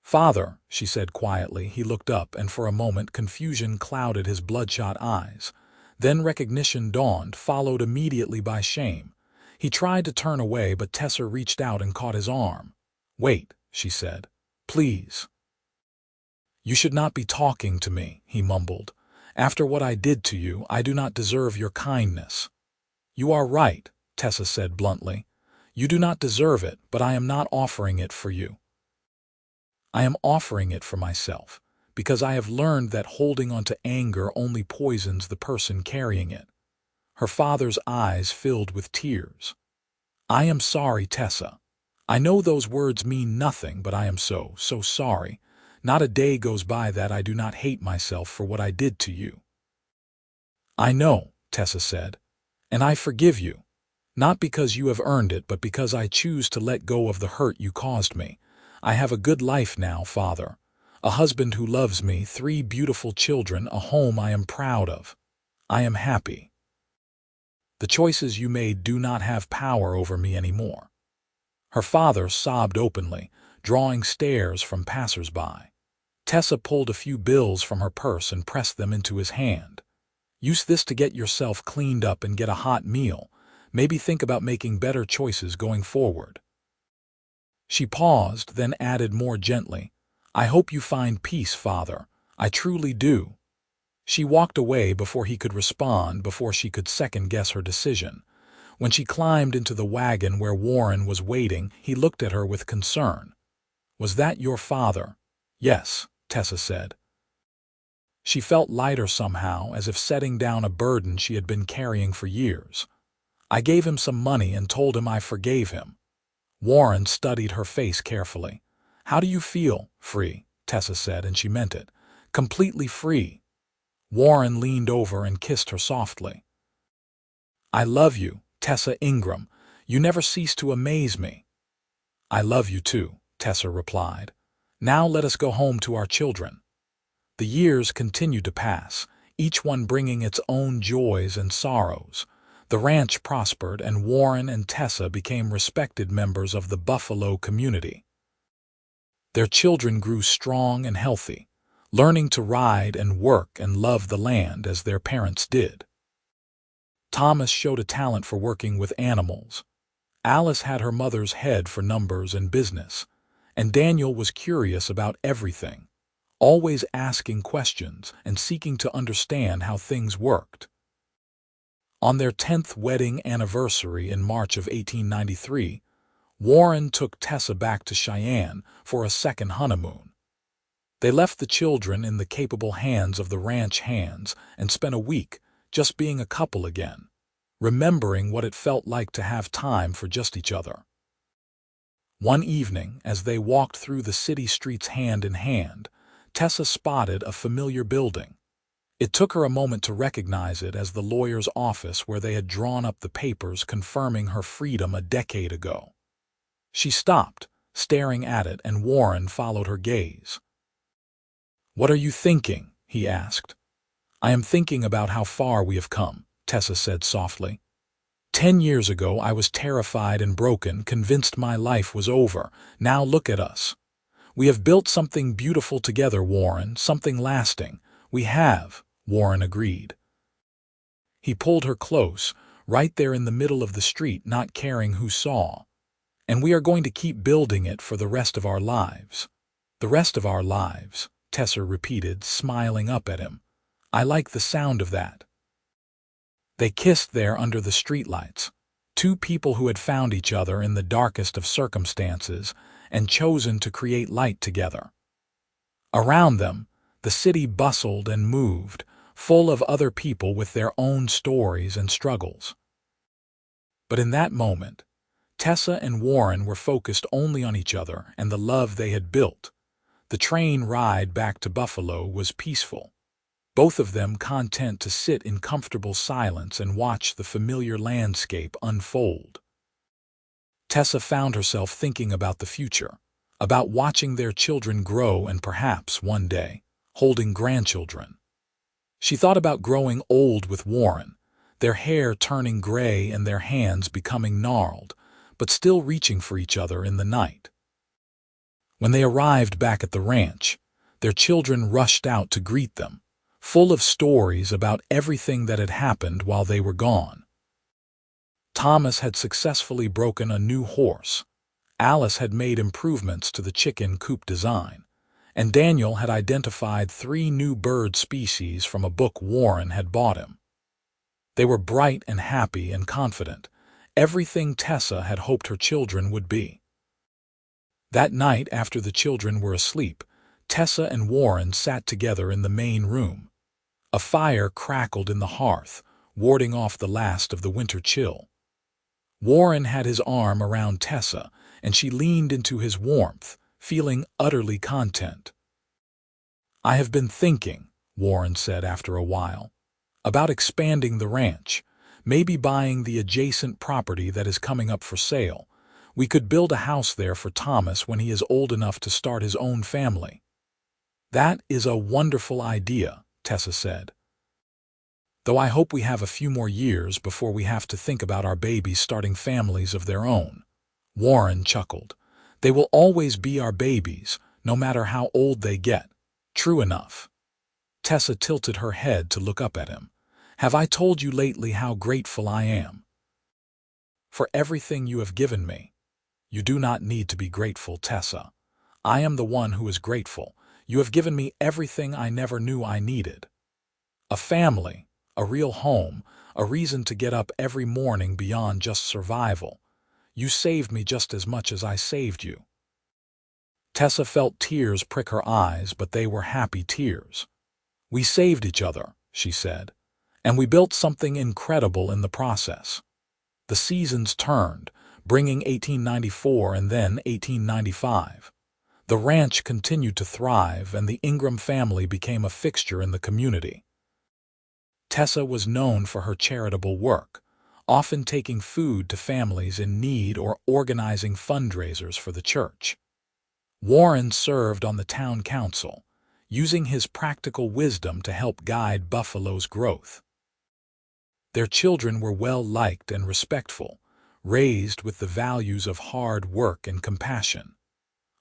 "Father," she said quietly. He looked up, and for a moment confusion clouded his bloodshot eyes. Then recognition dawned, followed immediately by shame. He tried to turn away, but Tessa reached out and caught his arm. "Wait," she said. "Please." "You should not be talking to me," he mumbled. "After what I did to you, I do not deserve your kindness." "You are right," Tessa said bluntly. "You do not deserve it, but I am not offering it for you. I am offering it for myself, because I have learned that holding on to anger only poisons the person carrying it." Her father's eyes filled with tears. "I am sorry, Tessa. I know those words mean nothing, but I am so sorry. Not a day goes by that I do not hate myself for what I did to you." "I know," Tessa said, "and I forgive you. Not because you have earned it, but because I choose to let go of the hurt you caused me. I have a good life now, Father. A husband who loves me, 3 beautiful children, a home I am proud of. I am happy. The choices you made do not have power over me anymore." Her father sobbed openly, drawing stares from passers-by. Tessa pulled a few bills from her purse and pressed them into his hand. "Use this to get yourself cleaned up and get a hot meal. Maybe think about making better choices going forward." She paused, then added more gently, "I hope you find peace, Father. I truly do." She walked away before he could respond, before she could second-guess her decision. When she climbed into the wagon where Warren was waiting, he looked at her with concern. "Was that your father?" "Yes," Tessa said. She felt lighter somehow, as if setting down a burden she had been carrying for years. "I gave him some money and told him I forgave him." Warren studied her face carefully. "How do you feel?" "Free," Tessa said, and she meant it. "Completely free." Warren leaned over and kissed her softly. "I love you, Tessa Ingram. You never cease to amaze me." "I love you too," Tessa replied. "Now let us go home to our children." The years continued to pass, each one bringing its own joys and sorrows. The ranch prospered, and Warren and Tessa became respected members of the Buffalo community. Their children grew strong and healthy, learning to ride and work and love the land as their parents did. Thomas showed a talent for working with animals. Alice had her mother's head for numbers and business, and Daniel was curious about everything, always asking questions and seeking to understand how things worked. On their 10th wedding anniversary in March of 1893, Warren took Tessa back to Cheyenne for a second honeymoon. They left the children in the capable hands of the ranch hands and spent a week just being a couple again, remembering what it felt like to have time for just each other. One evening, as they walked through the city streets hand in hand, Tessa spotted a familiar building. It took her a moment to recognize it as the lawyer's office where they had drawn up the papers confirming her freedom a decade ago. She stopped, staring at it, and Warren followed her gaze. "What are you thinking?" he asked. "I am thinking about how far we have come," Tessa said softly. 10 years ago I was terrified and broken, convinced my life was over. Now look at us. We have built something beautiful together, Warren, something lasting." "We have," Warren agreed. He pulled her close, right there in the middle of the street, not caring who saw. "And we are going to keep building it for the rest of our lives." "The rest of our lives," Tessa repeated, smiling up at him. "I like the sound of that." They kissed there under the streetlights, two people who had found each other in the darkest of circumstances and chosen to create light together. Around them, the city bustled and moved, full of other people with their own stories and struggles. But in that moment, Tessa and Warren were focused only on each other and the love they had built. The train ride back to Buffalo was peaceful, both of them content to sit in comfortable silence and watch the familiar landscape unfold. Tessa found herself thinking about the future, about watching their children grow and perhaps, one day, holding grandchildren. She thought about growing old with Warren, their hair turning gray and their hands becoming gnarled, but still reaching for each other in the night. When they arrived back at the ranch, their children rushed out to greet them, full of stories about everything that had happened while they were gone. Thomas had successfully broken a new horse, Alice had made improvements to the chicken coop design, and Daniel had identified 3 new bird species from a book Warren had bought him. They were bright and happy and confident, everything Tessa had hoped her children would be. That night, after the children were asleep, Tessa and Warren sat together in the main room. A fire crackled in the hearth, warding off the last of the winter chill. Warren had his arm around Tessa, and she leaned into his warmth, feeling utterly content. "I have been thinking," Warren said after a while, about expanding the ranch, maybe buying the adjacent property that is coming up for sale. We could build a house there for Thomas when he is old enough to start his own family. That is a wonderful idea, Tessa said. Though I hope we have a few more years before we have to think about our babies starting families of their own. Warren chuckled. They will always be our babies, no matter how old they get. True enough. Tessa tilted her head to look up at him. Have I told you lately how grateful I am for everything you have given me? You do not need to be grateful, Tessa. I am the one who is grateful. You have given me everything I never knew I needed. A family, a real home, a reason to get up every morning beyond just survival. You saved me just as much as I saved you. Tessa felt tears prick her eyes, but they were happy tears. We saved each other, she said, and we built something incredible in the process. The seasons turned, bringing 1894 and then 1895. The ranch continued to thrive, and the Ingram family became a fixture in the community. Tessa was known for her charitable work, often taking food to families in need or organizing fundraisers for the church. Warren served on the town council, using his practical wisdom to help guide Buffalo's growth. Their children were well-liked and respectful, raised with the values of hard work and compassion.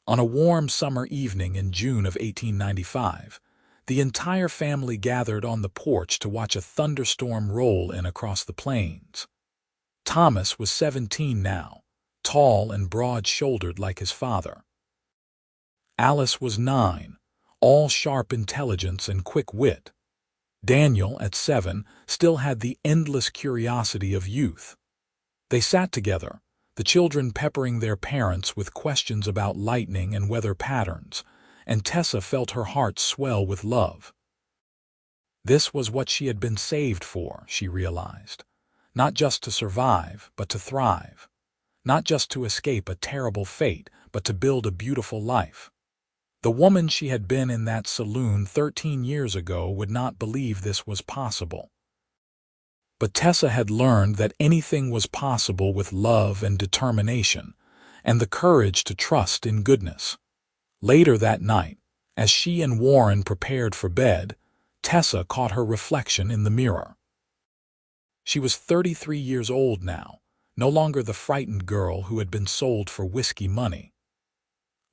On a warm summer evening in June of 1895, the entire family gathered on the porch to watch a thunderstorm roll in across the plains. Thomas was 17 now, tall and broad-shouldered like his father. Alice was 9, all sharp intelligence and quick wit. Daniel, at 7, still had the endless curiosity of youth. They sat together, the children peppering their parents with questions about lightning and weather patterns, and Tessa felt her heart swell with love. This was what she had been saved for, she realized. Not just to survive, but to thrive. Not just to escape a terrible fate, but to build a beautiful life. The woman she had been in that saloon 13 years ago would not believe this was possible. But Tessa had learned that anything was possible with love and determination, and the courage to trust in goodness. Later that night, as she and Warren prepared for bed, Tessa caught her reflection in the mirror. She was 33 years old now, no longer the frightened girl who had been sold for whiskey money.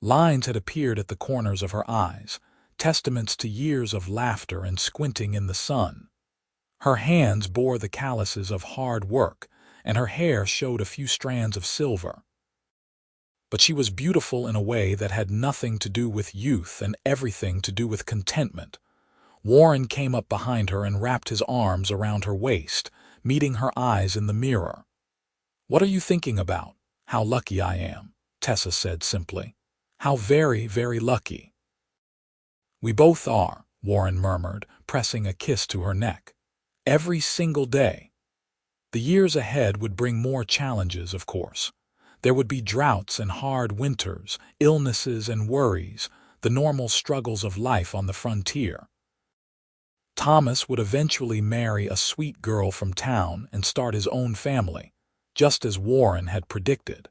Lines had appeared at the corners of her eyes, testaments to years of laughter and squinting in the sun. Her hands bore the calluses of hard work, and her hair showed a few strands of silver. But she was beautiful in a way that had nothing to do with youth and everything to do with contentment. Warren came up behind her and wrapped his arms around her waist, meeting her eyes in the mirror. "What are you thinking about? How lucky I am," Tessa said simply. "How very, very lucky." "We both are," Warren murmured, pressing a kiss to her neck. "Every single day." The years ahead would bring more challenges, of course. There would be droughts and hard winters, illnesses and worries, the normal struggles of life on the frontier. Thomas would eventually marry a sweet girl from town and start his own family, just as Warren had predicted.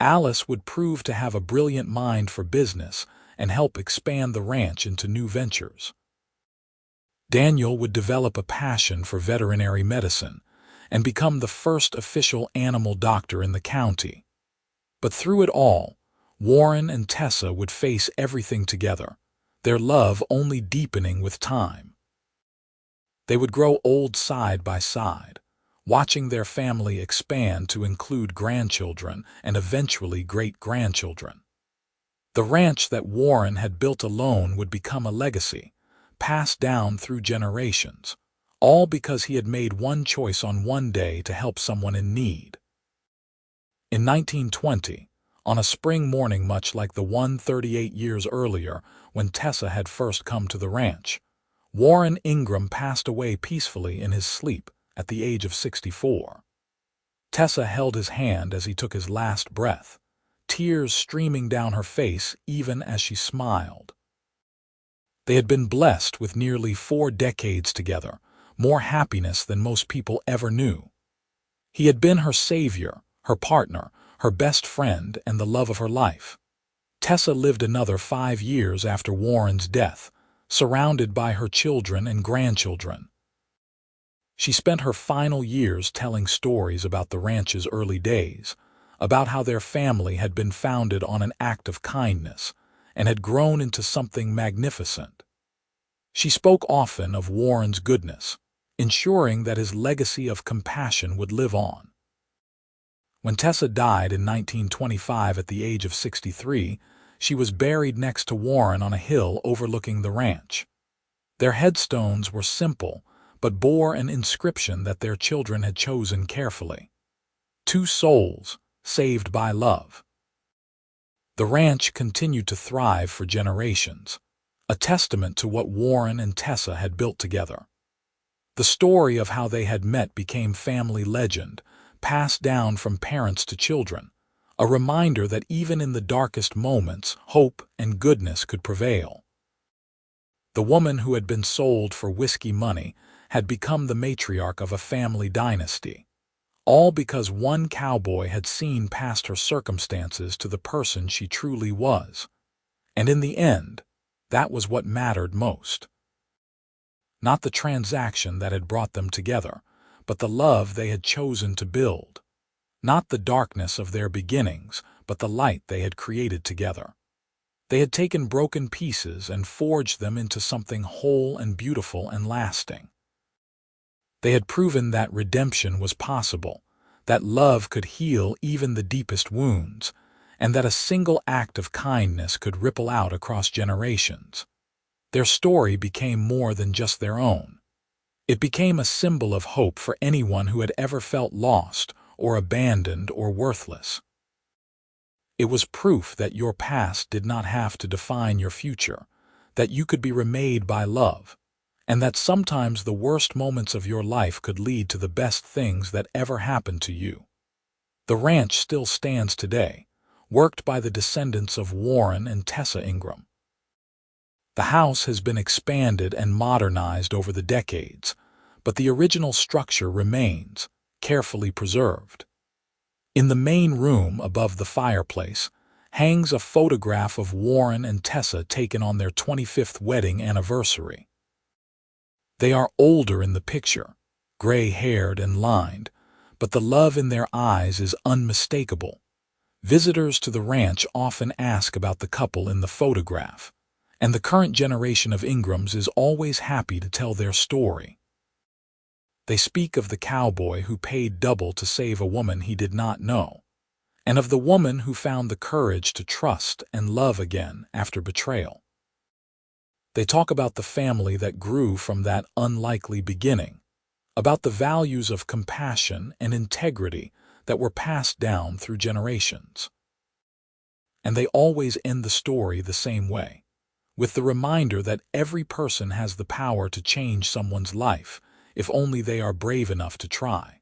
Alice would prove to have a brilliant mind for business and help expand the ranch into new ventures. Daniel would develop a passion for veterinary medicine and become the first official animal doctor in the county. But through it all, Warren and Tessa would face everything together, their love only deepening with time. They would grow old side by side, watching their family expand to include grandchildren and eventually great-grandchildren. The ranch that Warren had built alone would become a legacy, passed down through generations, all because he had made one choice on one day to help someone in need. In 1920, on a spring morning much like the one 38 years earlier when Tessa had first come to the ranch, Warren Ingram passed away peacefully in his sleep at the age of 64. Tessa held his hand as he took his last breath, tears streaming down her face even as she smiled. They had been blessed with nearly 4 decades together, more happiness than most people ever knew. He had been her savior, her partner, her best friend, and the love of her life. Tessa lived another 5 years after Warren's death, surrounded by her children and grandchildren. She spent her final years telling stories about the ranch's early days, about how their family had been founded on an act of kindness and had grown into something magnificent. She spoke often of Warren's goodness, ensuring that his legacy of compassion would live on. When Tessa died in 1925 at the age of 63, she was buried next to Warren on a hill overlooking the ranch. Their headstones were simple, but bore an inscription that their children had chosen carefully. 2 souls, saved by love. The ranch continued to thrive for generations, a testament to what Warren and Tessa had built together. The story of how they had met became family legend, passed down from parents to children, a reminder that even in the darkest moments, hope and goodness could prevail. The woman who had been sold for whiskey money had become the matriarch of a family dynasty, all because one cowboy had seen past her circumstances to the person she truly was. And in the end, that was what mattered most. Not the transaction that had brought them together, but the love they had chosen to build. Not the darkness of their beginnings, but the light they had created together. They had taken broken pieces and forged them into something whole and beautiful and lasting. They had proven that redemption was possible, that love could heal even the deepest wounds, and that a single act of kindness could ripple out across generations. Their story became more than just their own. It became a symbol of hope for anyone who had ever felt lost or abandoned or worthless. It was proof that your past did not have to define your future, that you could be remade by love, and that sometimes the worst moments of your life could lead to the best things that ever happened to you. The ranch still stands today, worked by the descendants of Warren and Tessa Ingram. The house has been expanded and modernized over the decades, but the original structure remains, carefully preserved. In the main room above the fireplace hangs a photograph of Warren and Tessa taken on their 25th wedding anniversary. They are older in the picture, gray-haired and lined, but the love in their eyes is unmistakable. Visitors to the ranch often ask about the couple in the photograph, and the current generation of Ingrams is always happy to tell their story. They speak of the cowboy who paid double to save a woman he did not know, and of the woman who found the courage to trust and love again after betrayal. They talk about the family that grew from that unlikely beginning, about the values of compassion and integrity that were passed down through generations. And they always end the story the same way, with the reminder that every person has the power to change someone's life, if only they are brave enough to try.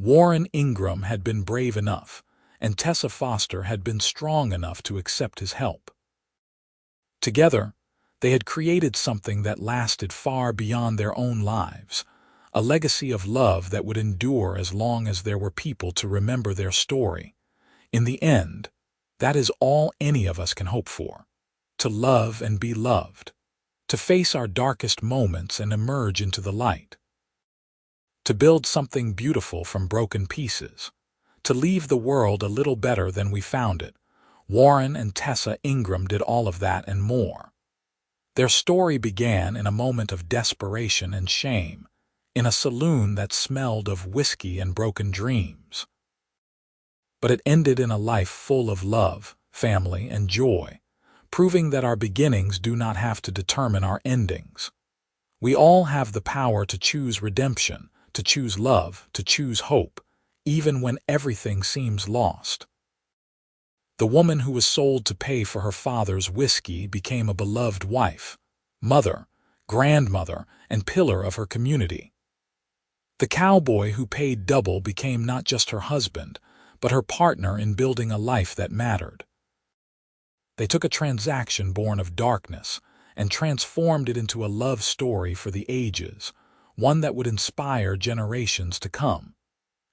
Warren Ingram had been brave enough, and Tessa Foster had been strong enough to accept his help. Together, they had created something that lasted far beyond their own lives, a legacy of love that would endure as long as there were people to remember their story. In the end, that is all any of us can hope for. To love and be loved, to face our darkest moments and emerge into the light, to build something beautiful from broken pieces, to leave the world a little better than we found it. Warren and Tessa Ingram did all of that and more. Their story began in a moment of desperation and shame, in a saloon that smelled of whiskey and broken dreams. But it ended in a life full of love, family, and joy, proving that our beginnings do not have to determine our endings. We all have the power to choose redemption, to choose love, to choose hope, even when everything seems lost. The woman who was sold to pay for her father's whiskey became a beloved wife, mother, grandmother, and pillar of her community. The cowboy who paid double became not just her husband, but her partner in building a life that mattered. They took a transaction born of darkness and transformed it into a love story for the ages, one that would inspire generations to come.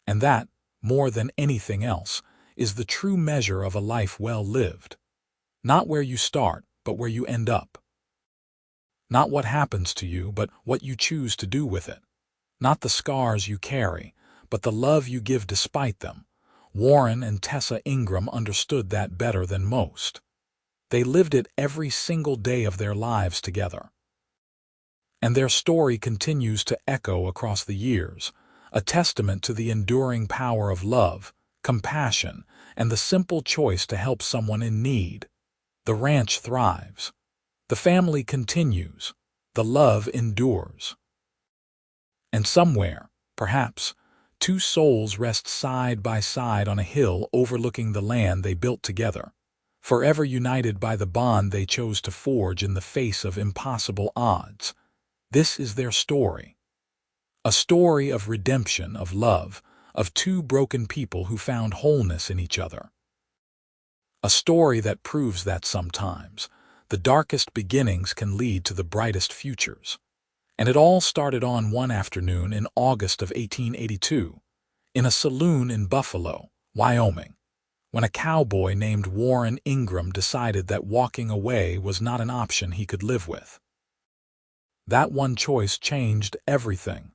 And that, more than anything else, is the true measure of a life well lived. Not where you start, but where you end up. Not what happens to you, but what you choose to do with it. Not the scars you carry, but the love you give despite them. Warren and Tessa Ingram understood that better than most. They lived it every single day of their lives together. And their story continues to echo across the years, a testament to the enduring power of love, compassion, and the simple choice to help someone in need. The ranch thrives. The family continues. The love endures. And somewhere, perhaps, two souls rest side by side on a hill overlooking the land they built together, forever united by the bond they chose to forge in the face of impossible odds. This is their story. A story of redemption, of love, of two broken people who found wholeness in each other. A story that proves that sometimes the darkest beginnings can lead to the brightest futures. And it all started on one afternoon in August of 1882, in a saloon in Buffalo, Wyoming, when a cowboy named Warren Ingram decided that walking away was not an option he could live with. That one choice changed everything.